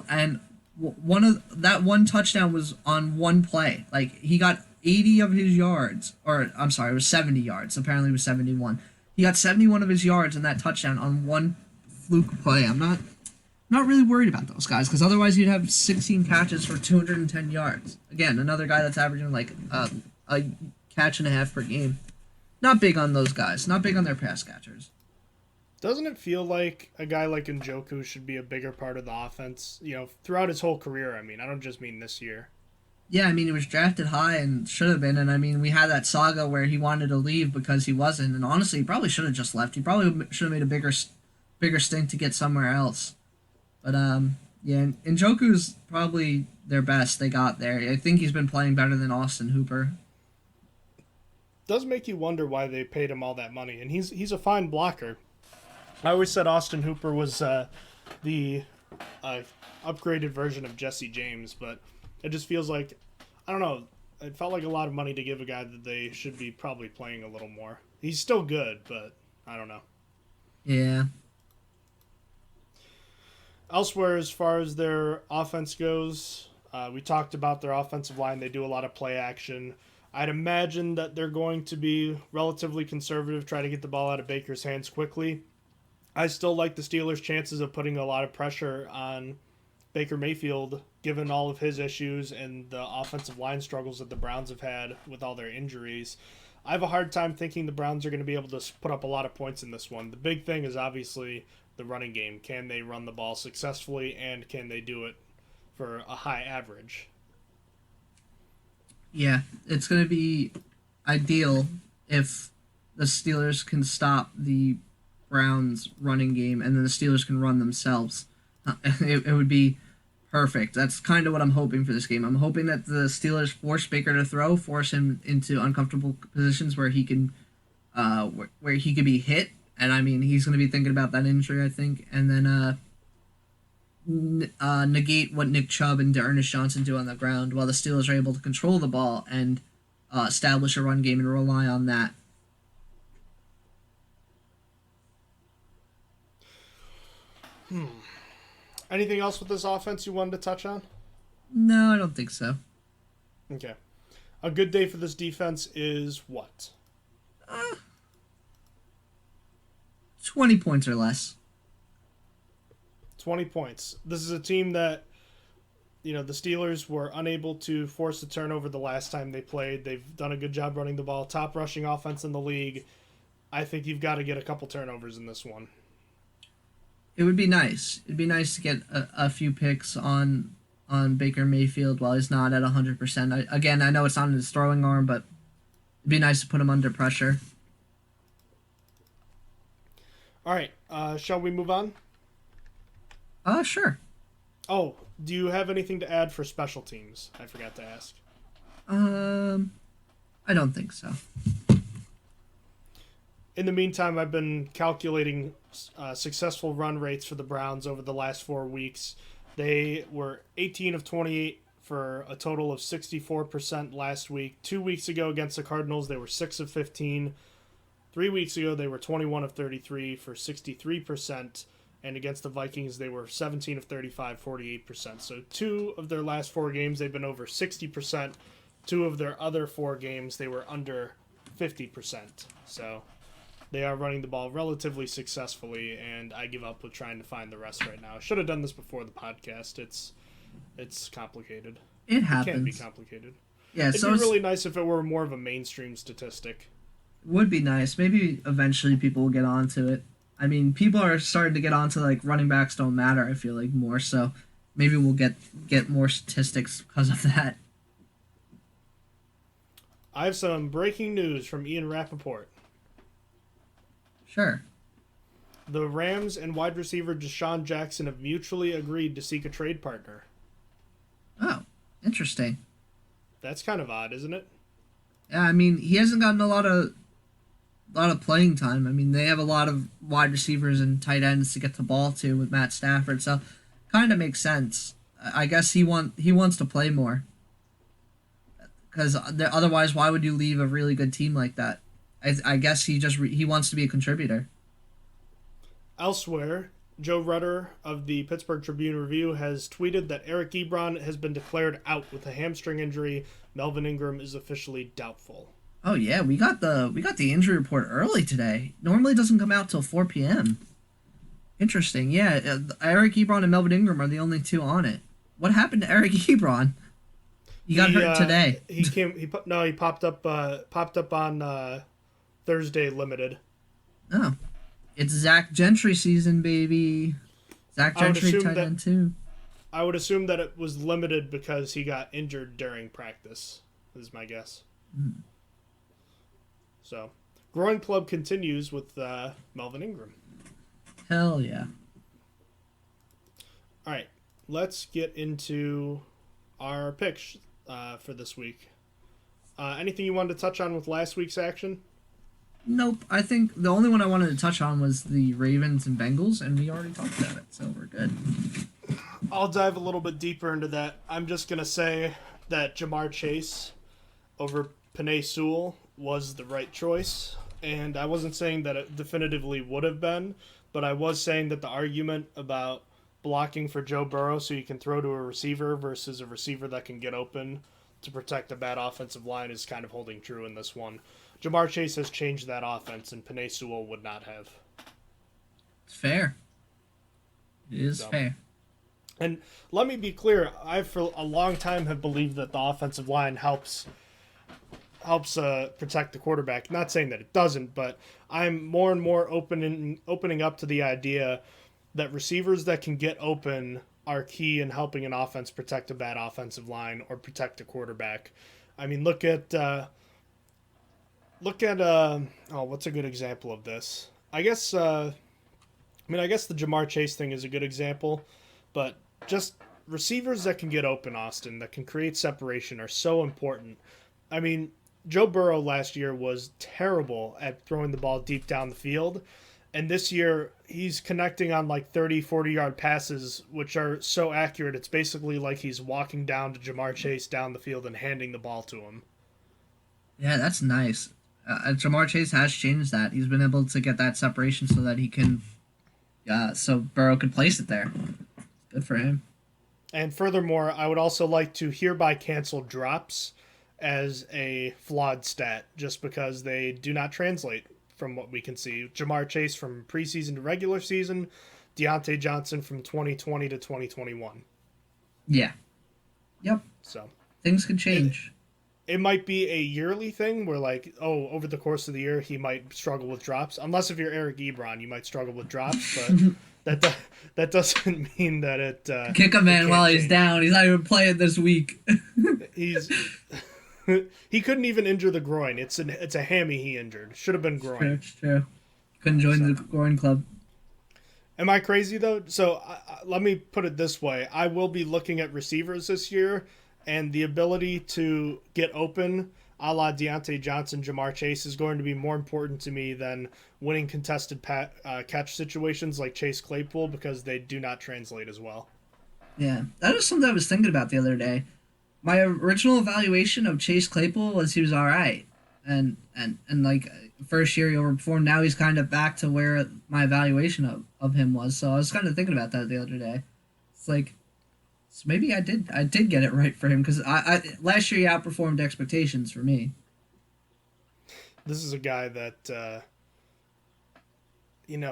C: And one touchdown was on 1 play. He got 80 of his yards, or I'm sorry, it was 70 yards. Apparently it was 71. He got 71 of his yards in that touchdown on 1 fluke play. I'm not really worried about those guys, because otherwise you'd have 16 catches for 210 yards. Again, another guy that's averaging a catch and a half per game. Not big on those guys. Not big on their pass catchers.
B: Doesn't it feel like a guy like Njoku should be a bigger part of the offense, throughout his whole career? I mean, I don't just mean this year.
C: Yeah, I mean, he was drafted high and should have been. And I mean, we had that saga where he wanted to leave because he wasn't. And honestly, he probably should have just left. He probably should have made a bigger stint to get somewhere else. But yeah, Njoku's probably their best they got there. I think he's been playing better than Austin Hooper.
B: Does make you wonder why they paid him all that money, and he's a fine blocker. I always said Austin Hooper was the upgraded version of Jesse James, but it just feels like, I don't know, it felt like a lot of money to give a guy that they should be probably playing a little more. He's still good, but I don't know.
C: Yeah.
B: Elsewhere, as far as their offense goes, we talked about their offensive line. They do a lot of play action. I'd imagine that they're going to be relatively conservative, try to get the ball out of Baker's hands quickly. I still like the Steelers' chances of putting a lot of pressure on Baker Mayfield, given all of his issues and the offensive line struggles that the Browns have had with all their injuries. I have a hard time thinking the Browns are going to be able to put up a lot of points in this one. The big thing is obviously the running game. Can they run the ball successfully, and can they do it for a high average?
C: Yeah, it's going to be ideal if the Steelers can stop the Browns' running game and then the Steelers can run themselves. It would be perfect. That's kind of what I'm hoping for this game. I'm hoping that the Steelers force Baker to throw, force him into uncomfortable positions where he can where he could be hit. And I mean, he's going to be thinking about that injury, I think. And then negate what Nick Chubb and D'Ernest Johnson do on the ground while the Steelers are able to control the ball and establish a run game and rely on that.
B: Anything else with this offense you wanted to touch on?
C: No, I don't think so.
B: Okay. A good day for this defense is what?
C: 20 points or less.
B: 20 points. This is a team that, the Steelers were unable to force a turnover the last time they played. They've done a good job running the ball. Top rushing offense in the league. I think you've got to get a couple turnovers in this one.
C: It would be nice. It'd be nice to get a few picks on Baker Mayfield while he's not at 100%. Again, I know it's not in his throwing arm, but it'd be nice to put him under pressure.
B: All right. Shall we move on?
C: Sure.
B: Oh, do you have anything to add for special teams? I forgot to ask.
C: I don't think so.
B: In the meantime, I've been calculating successful run rates for the Browns over the last 4 weeks. They were 18 of 28 for a total of 64% last week. 2 weeks ago against the Cardinals, they were 6 of 15. 3 weeks ago, they were 21 of 33 for 63%. And against the Vikings, they were 17 of 35, 48%. So 2 of their last 4 games, they've been over 60%. 2 of their other 4 games, they were under 50%. So they are running the ball relatively successfully, and I give up with trying to find the rest right now. I should have done this before the podcast. It's complicated.
C: It happens.
B: It can be complicated.
C: Yeah,
B: It'd
C: so
B: be really nice if it were more of a mainstream statistic.
C: Would be nice. Maybe eventually people will get onto it. I mean, people are starting to get onto like running backs don't matter. I feel like more so. Maybe we'll get more statistics because of that.
B: I have some breaking news from Ian Rappaport.
C: Sure.
B: The Rams and wide receiver Desean Jackson have mutually agreed to seek a trade partner.
C: Oh, interesting.
B: That's kind of odd, isn't it?
C: Yeah, I mean, he hasn't gotten a lot of playing time. I mean, they have a lot of wide receivers and tight ends to get the ball to with Matt Stafford, so kind of makes sense. I guess he wants to play more. Because otherwise, why would you leave a really good team like that? I guess he wants to be a contributor.
B: Elsewhere, Joe Rutter of the Pittsburgh Tribune-Review has tweeted that Eric Ebron has been declared out with a hamstring injury. Melvin Ingram is officially doubtful.
C: Oh yeah, we got the injury report early today. Normally it doesn't come out till 4 p.m. Interesting. Yeah, Eric Ebron and Melvin Ingram are the only 2 on it. What happened to Eric Ebron? He got hurt today.
B: He popped up on Thursday Limited.
C: Oh, it's Zach Gentry season, baby. Zach Gentry tight end too.
B: I would assume that it was limited because he got injured during practice, is my guess.
C: Mm.
B: So, Growing Club continues with Melvin Ingram.
C: Hell yeah.
B: All right, let's get into our picks for this week. Anything you wanted to touch on with last week's action?
C: Nope. I think the only one I wanted to touch on was the Ravens and Bengals, and we already talked about it, so we're good.
B: I'll dive a little bit deeper into that. I'm just going to say that Jamar Chase over Penei Sewell was the right choice, and I wasn't saying that it definitively would have been, but I was saying that the argument about blocking for Joe Burrow so you can throw to a receiver versus a receiver that can get open to protect a bad offensive line is kind of holding true in this one. Jamar Chase has changed that offense, and Penei Sewell would not have.
C: It's fair. It is fair.
B: And let me be clear, I for a long time have believed that the offensive line helps protect the quarterback. Not saying that it doesn't, but I'm more and more opening up to the idea that receivers that can get open are key in helping an offense protect a bad offensive line or protect a quarterback. I mean, look at what's a good example of this? I guess the Jamar Chase thing is a good example, but just receivers that can get open, Austin, that can create separation are so important. I mean, Joe Burrow last year was terrible at throwing the ball deep down the field, and this year he's connecting on like 30, 40-yard passes, which are so accurate. It's basically like he's walking down to Jamar Chase down the field and handing the ball to him.
C: Yeah, that's nice. Jamar Chase has changed that. He's been able to get that separation so that he can, so Burrow could place it there. Good for him.
B: And furthermore, I would also like to hereby cancel drops as a flawed stat, just because they do not translate from what we can see. Jamar Chase from preseason to regular season, Deontay Johnson from 2020 to 2021.
C: Yeah. Yep.
B: So
C: things could change.
B: It might be a yearly thing where, like, over the course of the year, he might struggle with drops. Unless if you're Eric Ebron, you might struggle with drops, but that doesn't mean that it...
C: Kick a man while he's
B: change.
C: down. He's not even playing this week.
B: He couldn't even injure the groin. It's a hammy he injured. Should have been groin.
C: It's true. Couldn't join the groin club.
B: Am I crazy, though? So let me put it this way. I will be looking at receivers this year, and the ability to get open a la Deontay Johnson, Jamar Chase is going to be more important to me than winning contested catch situations like Chase Claypool, because they do not translate as well.
C: Yeah, that is something I was thinking about the other day. My original evaluation of Chase Claypool was he was all right. And like, first year he overperformed. Now he's kind of back to where my evaluation of him was. So I was kind of thinking about that the other day. It's like, so maybe I did get it right for him, because I last year he outperformed expectations for me.
B: This is a guy that,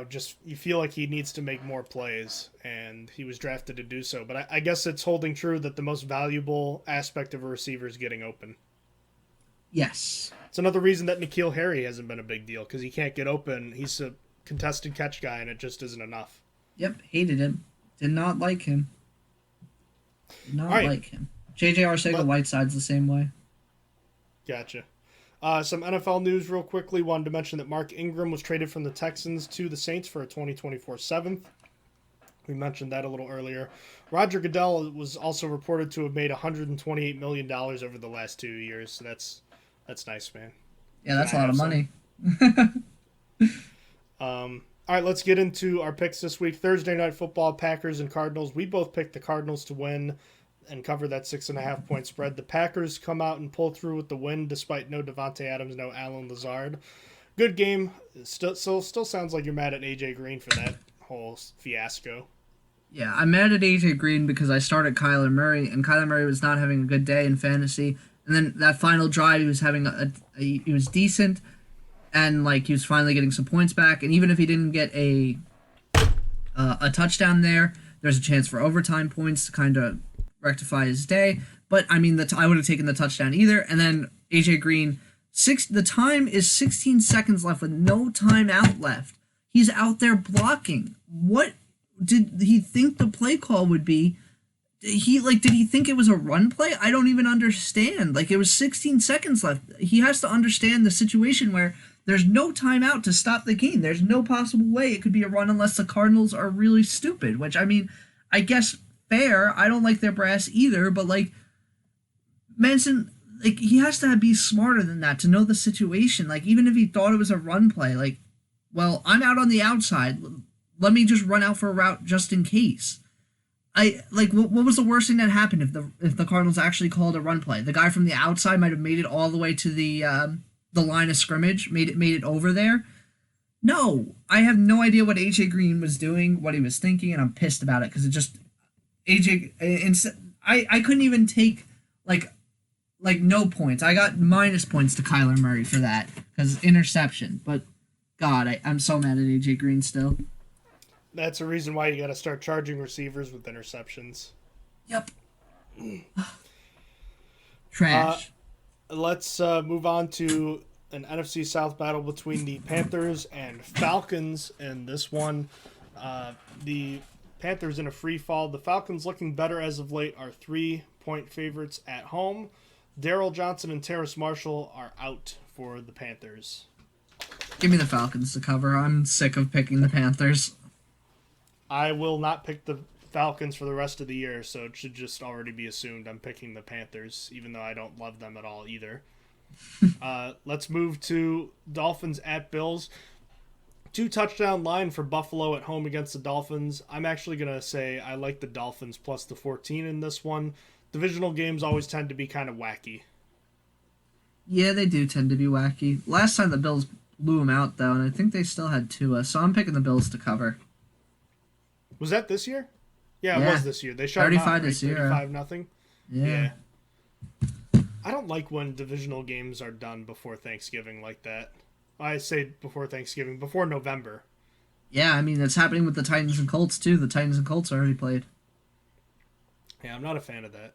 B: just you feel like he needs to make more plays, and he was drafted to do so. But I guess it's holding true that the most valuable aspect of a receiver is getting open.
C: Yes.
B: It's another reason that N'Keal Harry hasn't been a big deal, because he can't get open. He's a contested catch guy, and it just isn't enough.
C: Yep, hated him. Did not like him. Did not like him. J.J. Arcega-Whiteside's the same way.
B: Gotcha. Some NFL news real quickly. Wanted to mention that Mark Ingram was traded from the Texans to the Saints for a 2024 seventh. We mentioned that a little earlier. Roger Goodell was also reported to have made $128 million over the last 2 years. So that's nice, man.
C: Yeah, that's a lot of money.
B: All right, let's get into our picks this week. Thursday Night Football, Packers and Cardinals. We both picked the Cardinals to win and cover that 6.5 point spread. The Packers come out and pull through with the win despite no Devontae Adams, no Allen Lazard. Good game. Still sounds like you're mad at AJ Green for that whole fiasco.
C: Yeah, I'm mad at AJ Green because I started Kyler Murray, and Kyler Murray was not having a good day in fantasy. And then that final drive, he was having he was decent, and like he was finally getting some points back. And even if he didn't get a touchdown there, there's a chance for overtime points to kind of rectify his day. But I mean, I would have taken the touchdown either. And then AJ Green, the time is 16 seconds left with no timeout left. He's out there blocking. What did he think the play call would be did he think it was a run play? I don't even understand. Like, it was 16 seconds left. He has to understand the situation where there's no timeout to stop the game. There's no possible way it could be a run unless the Cardinals are really stupid, which, I mean, I guess fair. I don't like their brass either, but, like, Manson, like, he has to be smarter than that to know the situation. Like, even if he thought it was a run play, like, well, I'm out on the outside. Let me just run out for a route just in case. What was the worst thing that happened if the Cardinals actually called a run play? The guy from the outside might have made it all the way to the line of scrimmage, made it over there. No, I have no idea what AJ Green was doing, what he was thinking, and I'm pissed about it because it just I couldn't even take like no points. I got minus points to Kyler Murray for that because interception. But God, I'm so mad at AJ Green still.
B: That's a reason why you got to start charging receivers with interceptions.
C: Yep. Trash.
B: Let's move on to an NFC South battle between the Panthers and Falcons. And this one, the Panthers in a free fall. The Falcons looking better as of late are 3-point favorites at home. Darryl Johnson and Terrace Marshall are out for the Panthers.
C: Give me the Falcons to cover. I'm sick of picking the Panthers.
B: I will not pick the Falcons for the rest of the year, so it should just already be assumed I'm picking the Panthers, even though I don't love them at all either. Let's move to Dolphins at Bills. 2-touchdown line for Buffalo at home against the Dolphins. I'm actually going to say I like the Dolphins plus the 14 in this one. Divisional games always tend to be kind of wacky.
C: Yeah, they do tend to be wacky. Last time the Bills blew them out, though, and I think they still had Tua, so I'm picking the Bills to cover.
B: Was that this year? Yeah, it was this year. They shot
C: 35
B: right?
C: this year.
B: 35-0.
C: Yeah.
B: I don't like when divisional games are done before Thanksgiving like that. I say before Thanksgiving, before November.
C: Yeah, I mean, it's happening with the Titans and Colts, too. The Titans and Colts already played.
B: Yeah, I'm not a fan of that.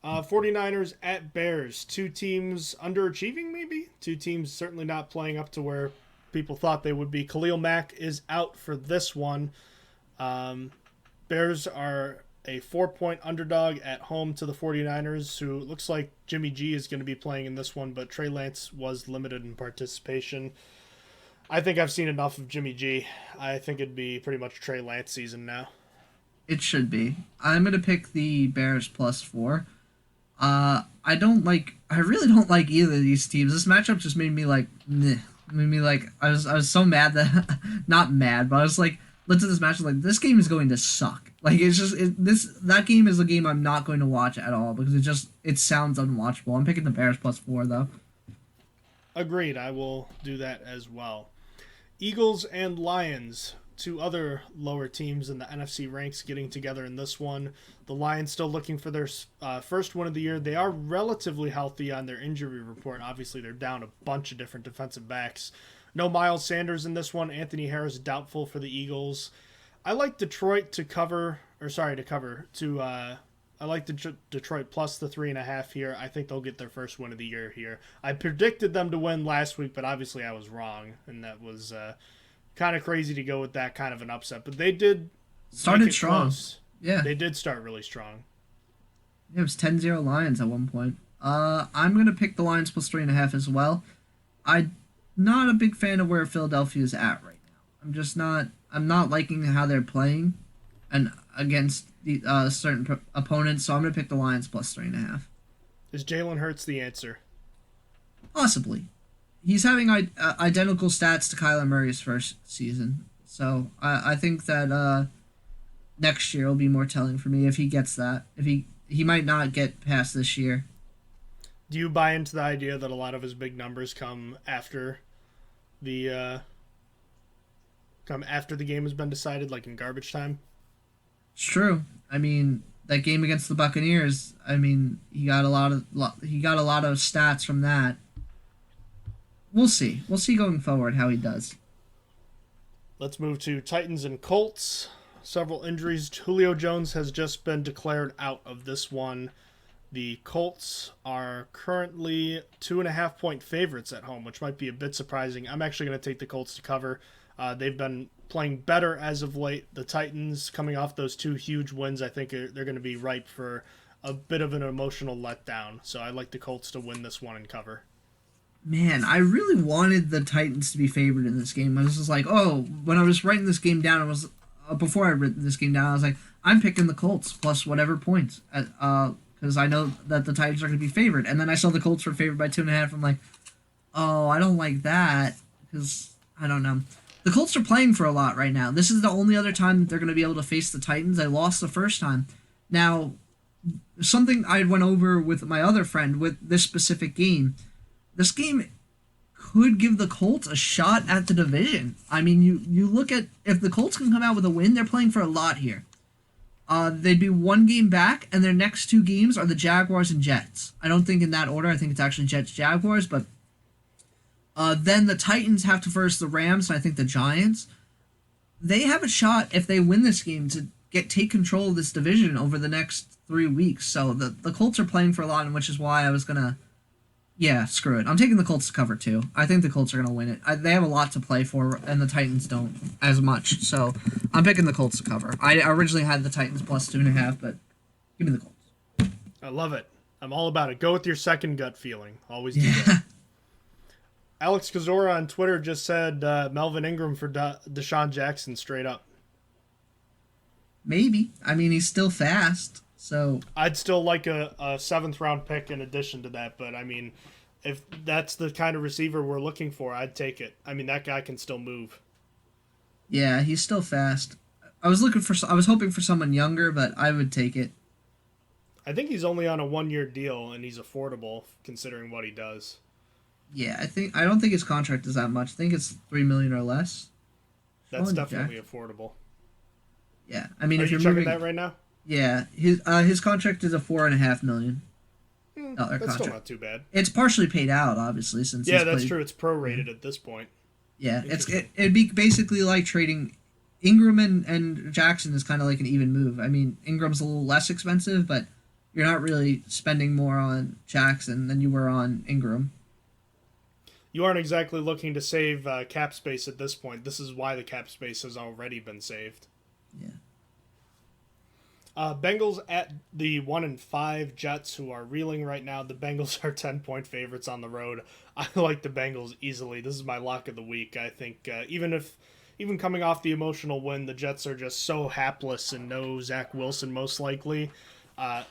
B: 49ers at Bears. Two teams underachieving, maybe? Two teams certainly not playing up to where people thought they would be. Khalil Mack is out for this one. Bears are a 4-point underdog at home to the 49ers, who looks like Jimmy G is going to be playing in this one, but Trey Lance was limited in participation. I think I've seen enough of Jimmy G. I think it'd be pretty much Trey Lance season now.
C: It should be. I'm going to pick the Bears plus 4. I really don't like either of these teams. This matchup just made me like, meh. Made me like, I was so mad that, not mad, but I was like, looked at this match, like, this game is going to suck. Like, it's just, that game is a game I'm not going to watch at all because it sounds unwatchable. I'm picking the Bears plus 4, though.
B: Agreed. I will do that as well. Eagles and Lions, two other lower teams in the NFC ranks getting together in this one. The Lions still looking for their first win of the year. They are relatively healthy on their injury report. Obviously, they're down a bunch of different defensive backs. No Miles Sanders in this one. Anthony Harris doubtful for the Eagles. I like Detroit to cover. I like Detroit plus the 3.5 here. I think they'll get their first win of the year here. I predicted them to win last week, but obviously I was wrong, and that was kind of crazy to go with that kind of an upset. But they did
C: started strong.
B: Close.
C: Yeah,
B: they did start really strong.
C: It was 10-0 Lions at one point. I'm gonna pick the Lions plus 3.5 as well. I'm not a big fan of where Philadelphia is at right now. I'm not liking how they're playing, and against the certain opponents. So I'm gonna pick the Lions plus 3.5.
B: Is Jalen Hurts the answer?
C: Possibly. He's having identical stats to Kyler Murray's first season, so I think that next year will be more telling for me if he gets that. If he might not get past this year.
B: Do you buy into the idea that a lot of his big numbers come after the game has been decided, like in garbage time?
C: It's true. I mean, that game against the Buccaneers, I mean, he got a lot of stats from that. We'll see. We'll see going forward how he does.
B: Let's move to Titans and Colts. Several injuries. Julio Jones has just been declared out of this one. The Colts are currently 2.5-point favorites at home, which might be a bit surprising. I'm actually going to take the Colts to cover. They've been playing better as of late. The Titans, coming off those two huge wins, I think they're going to be ripe for a bit of an emotional letdown. So I like the Colts to win this one and cover.
C: Man, I really wanted the Titans to be favored in this game. I was just like, oh, when I was writing this game down, before I wrote this game down, I was like, I'm picking the Colts plus whatever points, because I know that the Titans are going to be favored. And then I saw the Colts were favored by 2.5. I'm like, oh, I don't like that, because I don't know. The Colts are playing for a lot right now. This is the only other time that they're going to be able to face the Titans. They lost the first time. Now, something I went over with my other friend with this specific game. This game could give the Colts a shot at the division. I mean, you look at, if the Colts can come out with a win, they're playing for a lot here. They'd be one game back, and their next two games are the Jaguars and Jets. I don't think in that order. I think it's actually Jets-Jaguars, but then the Titans have to versus the Rams, and I think the Giants. They have a shot, if they win this game, to take control of this division over the next 3 weeks. So the Colts are playing for a lot, and which is why I was going to... Yeah, screw it. I'm taking the Colts to cover, too. I think the Colts are going to win it. They have a lot to play for, and the Titans don't as much. So I'm picking the Colts to cover. I originally had the Titans plus 2.5, but give me the Colts.
B: I love it. I'm all about it. Go with your second gut feeling. Always do that. Alex Kazora on Twitter just said Melvin Ingram for Desean Jackson straight up.
C: Maybe. I mean, he's still fast. So
B: I'd still like a 7th-round pick in addition to that, but I mean, if that's the kind of receiver we're looking for, I'd take it. I mean, that guy can still move.
C: Yeah, he's still fast. I was hoping for someone younger, but I would take it.
B: I think he's only on a 1-year deal, and he's affordable considering what he does.
C: Yeah, I don't think his contract is that much. I think it's $3 million or less.
B: That's definitely affordable.
C: Yeah, I mean,
B: Are
C: if
B: you
C: you're
B: checking
C: moving,
B: that right now?
C: Yeah, his contract is a $4.5 million
B: That's
C: contract.
B: still not too bad.
C: It's partially paid out, obviously, since
B: that's true. It's prorated at this point.
C: Yeah, it'd be basically like trading Ingram and Jackson is kind of like an even move. I mean, Ingram's a little less expensive, but you're not really spending more on Jackson than you were on Ingram.
B: You aren't exactly looking to save cap space at this point. This is why the cap space has already been saved.
C: Yeah.
B: Bengals at the 1-5 Jets, who are reeling right now. The Bengals are 10-point favorites on the road. I like the Bengals easily. This is my lock of the week. I think even coming off the emotional win, the Jets are just so hapless and no Zach Wilson most likely.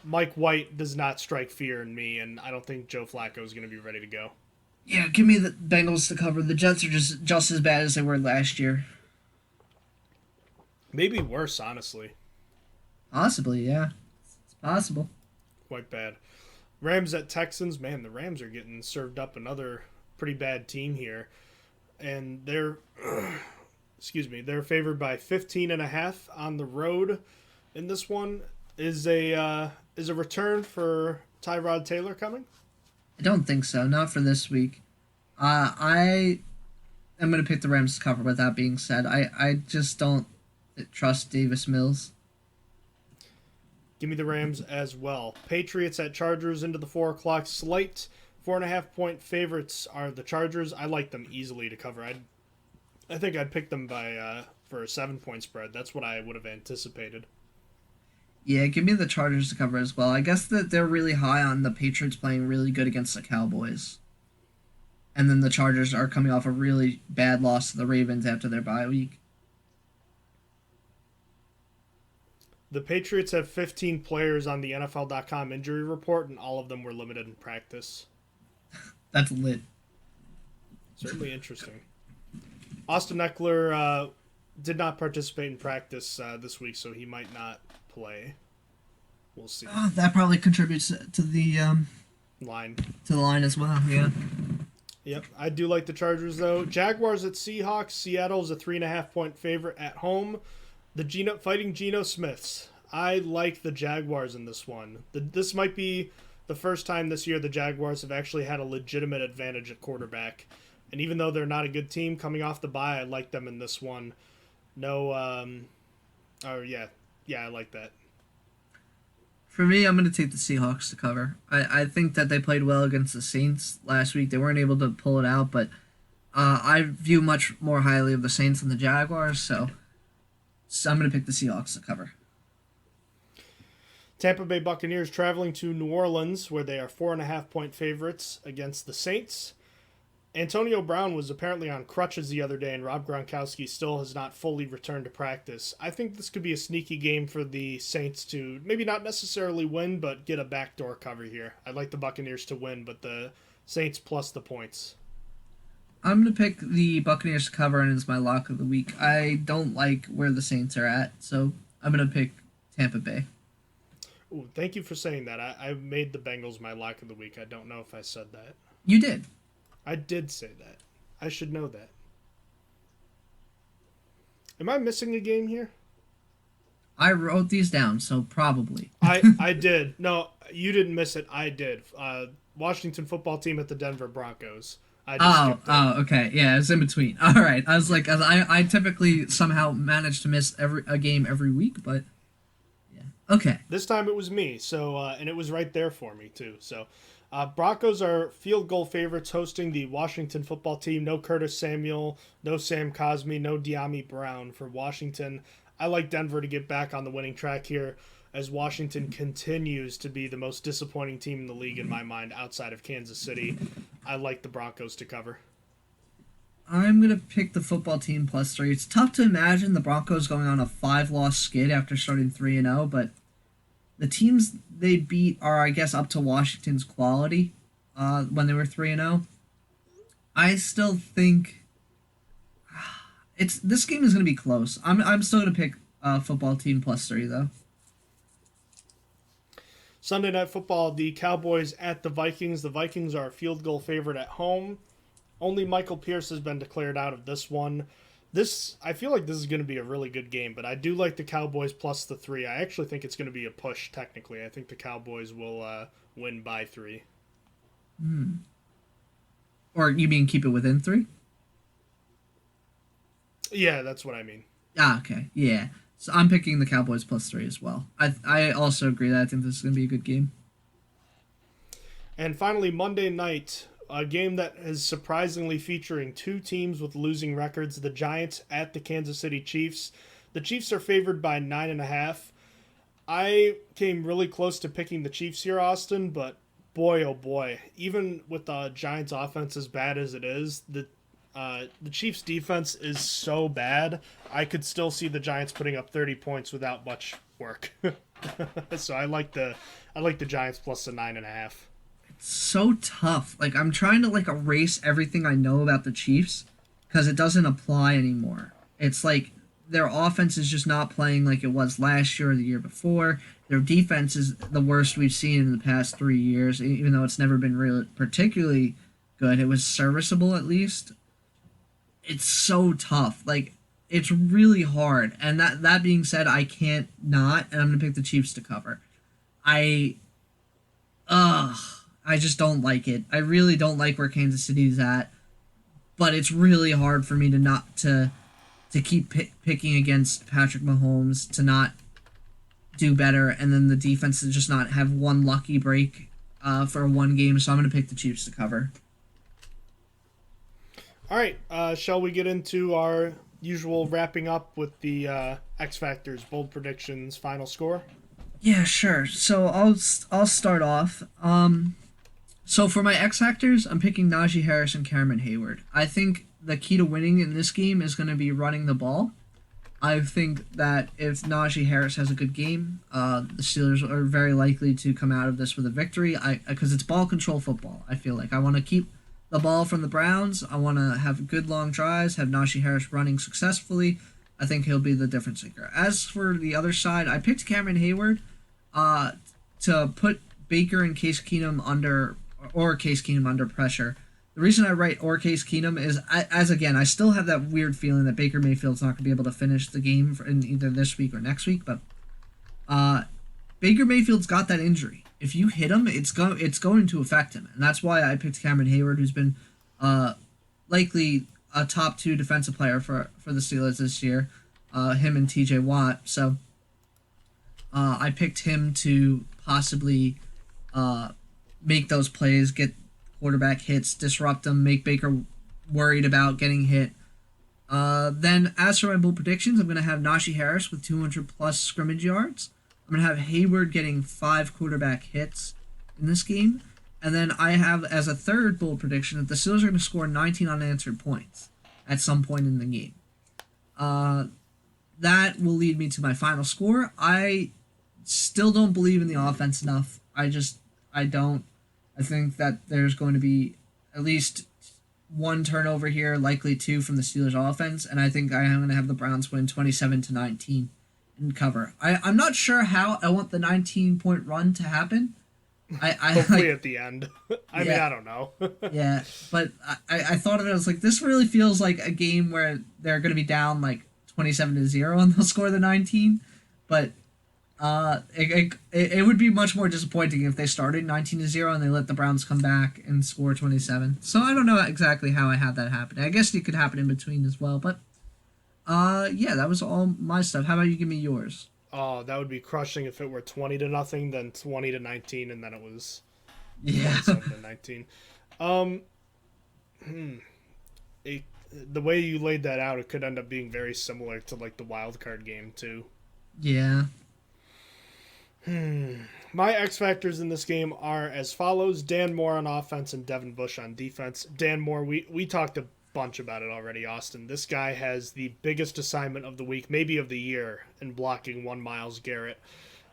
B: Mike White does not strike fear in me, and I don't think Joe Flacco is going to be ready to go.
C: Yeah, give me the Bengals to cover. The Jets are just as bad as they were last year.
B: Maybe worse, honestly.
C: Possibly, yeah. It's possible.
B: Quite bad. Rams at Texans. Man, the Rams are getting served up another pretty bad team here. And they're they're favored by 15.5 on the road in this one. Is a return for Tyrod Taylor coming?
C: I don't think so. Not for this week. I am going to pick the Rams to cover. With that being said, I just don't trust Davis Mills.
B: Give me the Rams as well. Patriots at Chargers into the 4 o'clock slate. 4.5-point favorites are the Chargers. I like them easily to cover. I think I'd pick them for a 7-point spread. That's what I would have anticipated.
C: Yeah, give me the Chargers to cover as well. I guess that they're really high on the Patriots playing really good against the Cowboys. And then the Chargers are coming off a really bad loss to the Ravens after their bye week.
B: The Patriots have 15 players on the NFL.com injury report, and all of them were limited in practice.
C: That's lit.
B: Certainly interesting. Austin Eckler did not participate in practice this week, so he might not play. We'll see.
C: That probably contributes to the
B: line.
C: To the line as well, yeah.
B: Yep, I do like the Chargers, though. Jaguars at Seahawks. Seattle's a 3.5-point favorite at home. The fighting Geno Smiths. I like the Jaguars in this one. This might be the first time this year the Jaguars have actually had a legitimate advantage at quarterback. And even though they're not a good team coming off the bye, I like them in this one. I like that.
C: For me, I'm going to take the Seahawks to cover. I think that they played well against the Saints last week. They weren't able to pull it out, but I view much more highly of the Saints than the Jaguars, so I'm going to pick the Seahawks to cover.
B: Tampa Bay Buccaneers traveling to New Orleans, where they are 4.5-point favorites against the Saints. Antonio Brown was apparently on crutches the other day, and Rob Gronkowski still has not fully returned to practice. I think this could be a sneaky game for the Saints to maybe not necessarily win, but get a backdoor cover here. I'd like the Buccaneers to win, but the Saints plus the points.
C: I'm going to pick the Buccaneers to cover, and it's my lock of the week. I don't like where the Saints are at, so I'm going to pick Tampa Bay.
B: Ooh, thank you for saying that. I made the Bengals my lock of the week. I don't know if I said that.
C: You did.
B: I did say that. I should know that. Am I missing a game here?
C: I wrote these down, so probably.
B: I did. No, you didn't miss it. I did. Washington football team at the Denver Broncos.
C: Okay. Yeah, it's in between. All right. I was like, I typically somehow manage to miss a game every week, but yeah. Okay.
B: This time it was me. So and it was right there for me too. So Broncos are field goal favorites hosting the Washington football team. No Curtis Samuel, no Sam Cosmi, no De'Ami Brown for Washington. I like Denver to get back on the winning track here as Washington continues to be the most disappointing team in the league in my mind outside of Kansas City. I like the Broncos to cover.
C: I'm going to pick the football team +3. It's tough to imagine the Broncos going on a 5-loss skid after starting 3-0, but the teams they beat are, I guess, up to Washington's quality when they were 3-0. I still think this game is going to be close. I'm still going to pick football team +3, though.
B: Sunday Night Football, the Cowboys at the Vikings. The Vikings are a field goal favorite at home. Only Michael Pierce has been declared out of this one. I feel like this is going to be a really good game, but I do like the Cowboys plus the 3. I actually think it's going to be a push, technically. I think the Cowboys will win by 3.
C: Or you mean keep it within 3?
B: Yeah, that's what I mean.
C: Okay. Yeah. So I'm picking the Cowboys +3 as well. I also agree that I think this is going to be a good game.
B: And finally, Monday night, a game that is surprisingly featuring 2 teams with losing records, the Giants at the Kansas City Chiefs. The Chiefs are favored by 9.5. I came really close to picking the Chiefs here, Austin, but boy, oh boy, even with the Giants' offense as bad as it is, the Chiefs' defense is so bad, I could still see the Giants putting up 30 points without much work. So I like the Giants plus the 9.5.
C: It's so tough. Like, I'm trying to erase everything I know about the Chiefs because it doesn't apply anymore. It's like their offense is just not playing like it was last year or the year before. Their defense is the worst we've seen in the past 3 years, even though it's never been really particularly good. It was serviceable at least. It's so tough. Like, it's really hard. And that being said, I can't not, and I'm going to pick the Chiefs to cover. I just don't like it. I really don't like where Kansas City's at. But it's really hard for me to keep picking against Patrick Mahomes, to not do better, and then the defense to just not have one lucky break for one game. So I'm going to pick the Chiefs to cover.
B: All right, shall we get into our usual wrapping up with the X Factors, bold predictions, final score?
C: Yeah, sure. So I'll start off. So for my X Factors, I'm picking Najee Harris and Cameron Hayward. I think the key to winning in this game is going to be running the ball. I think that if Najee Harris has a good game, the Steelers are very likely to come out of this with a victory. Because it's ball control football. I feel like I want to keep the ball from the Browns. I want to have good long drives, have Najee Harris running successfully. I think he'll be the difference maker. As for the other side, I picked Cameron Hayward to put Baker and Case Keenum under pressure. The reason I write or Case Keenum is, I still have that weird feeling that Baker Mayfield's not going to be able to finish the game in either this week or next week, but Baker Mayfield's got that injury. If you hit him, it's going to affect him, and that's why I picked Cameron Hayward, who's been likely a top 2 defensive player for the Steelers this year, him and T.J. Watt. So I picked him to possibly make those plays, get quarterback hits, disrupt them, make Baker worried about getting hit. Then as for my bold predictions, I'm going to have Najee Harris with 200 plus scrimmage yards. I'm going to have Hayward getting 5 quarterback hits in this game. And then I have as a third bold prediction that the Steelers are going to score 19 unanswered points at some point in the game. That will lead me to my final score. I still don't believe in the offense enough. I don't. I think that there's going to be at least 1 turnover here, likely 2 from the Steelers offense, and I think I am going to have the Browns win 27-19 and cover. I'm not sure how I want the 19-point run to happen.
B: Hopefully at the end. I mean, I don't know.
C: Yeah, but I thought of it, I was like, this really feels like a game where they're going to be down like 27-0 and they'll score the 19, but it would be much more disappointing if they started 19-0 and they let the Browns come back and score 27. So I don't know exactly how I have that happen. I guess it could happen in between as well, but yeah, that was all my stuff. How about you give me yours?
B: Oh, that would be crushing if it were 20-0, then 20-19, and then it was 27-19. The way you laid that out, it could end up being very similar to like the wild card game too.
C: Yeah.
B: My X factors in this game are as follows: Dan Moore on offense and Devin Bush on defense. Dan Moore, we talked a bunch about it already, Austin. This guy has the biggest assignment of the week, maybe of the year, in blocking one Myles Garrett.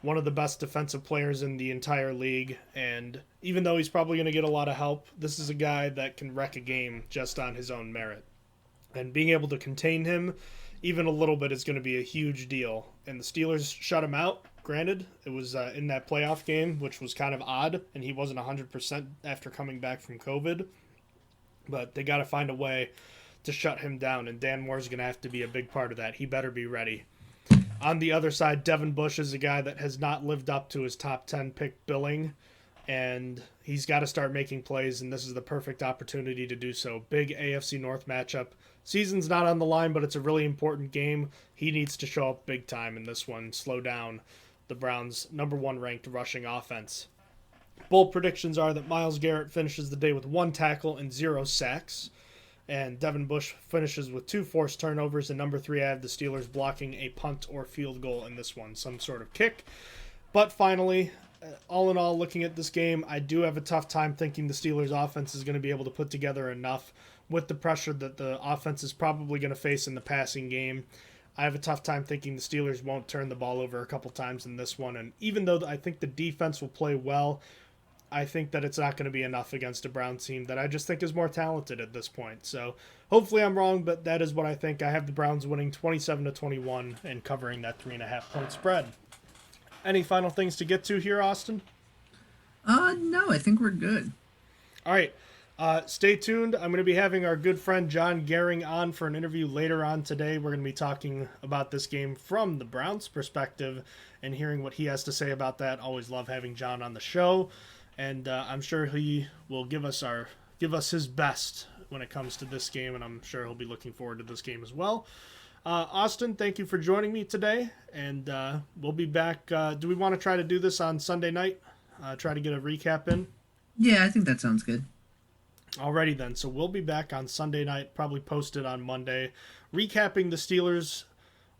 B: One of the best defensive players in the entire league, and even though he's probably going to get a lot of help, this is a guy that can wreck a game just on his own merit. And being able to contain him even a little bit is going to be a huge deal. And the Steelers shut him out. Granted, it was in that playoff game, which was kind of odd, and he wasn't 100% after coming back from COVID. But they got to find a way to shut him down, and Dan Moore's going to have to be a big part of that. He better be ready. On the other side, Devin Bush is a guy that has not lived up to his top 10 pick billing, and he's got to start making plays, and this is the perfect opportunity to do so. Big AFC North matchup. Season's not on the line, but it's a really important game. He needs to show up big time in this one, slow down the Browns' number 1 ranked rushing offense. Bold predictions are that Myles Garrett finishes the day with 1 tackle and 0 sacks, and Devin Bush finishes with 2 forced turnovers, and number 3, I have the Steelers blocking a punt or field goal in this one, some sort of kick. But finally, all in all, looking at this game, I do have a tough time thinking the Steelers offense is going to be able to put together enough with the pressure that the offense is probably going to face in the passing game. I have a tough time thinking the Steelers won't turn the ball over a couple times in this one, and even though I think the defense will play well, I think that it's not going to be enough against a Browns team that I just think is more talented at this point. So hopefully I'm wrong, but that is what I think. I have the Browns winning 27-21 and covering that 3.5-point spread. Any final things to get to here, Austin?
C: No, I think we're good.
B: All right. Stay tuned. I'm going to be having our good friend John Gehring on for an interview later on today. We're going to be talking about this game from the Browns' perspective and hearing what he has to say about that. Always love having John on the show. And I'm sure he will give us his best when it comes to this game, and I'm sure he'll be looking forward to this game as well. Austin, thank you for joining me today, and we'll be back. Do we want to try to do this on Sunday night? Try to get a recap in?
C: Yeah, I think that sounds good.
B: Alrighty then, so we'll be back on Sunday night, probably posted on Monday, recapping the Steelers'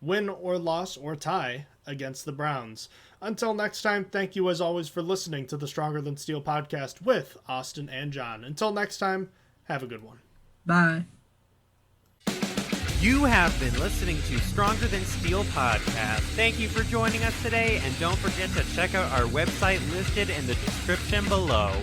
B: win or loss or tie against the Browns. Until next time, thank you as always for listening to the Stronger Than Steel podcast with Austin and John. Until next time, have a good one.
C: Bye.
A: You have been listening to Stronger Than Steel podcast. Thank you for joining us today, and don't forget to check out our website listed in the description below.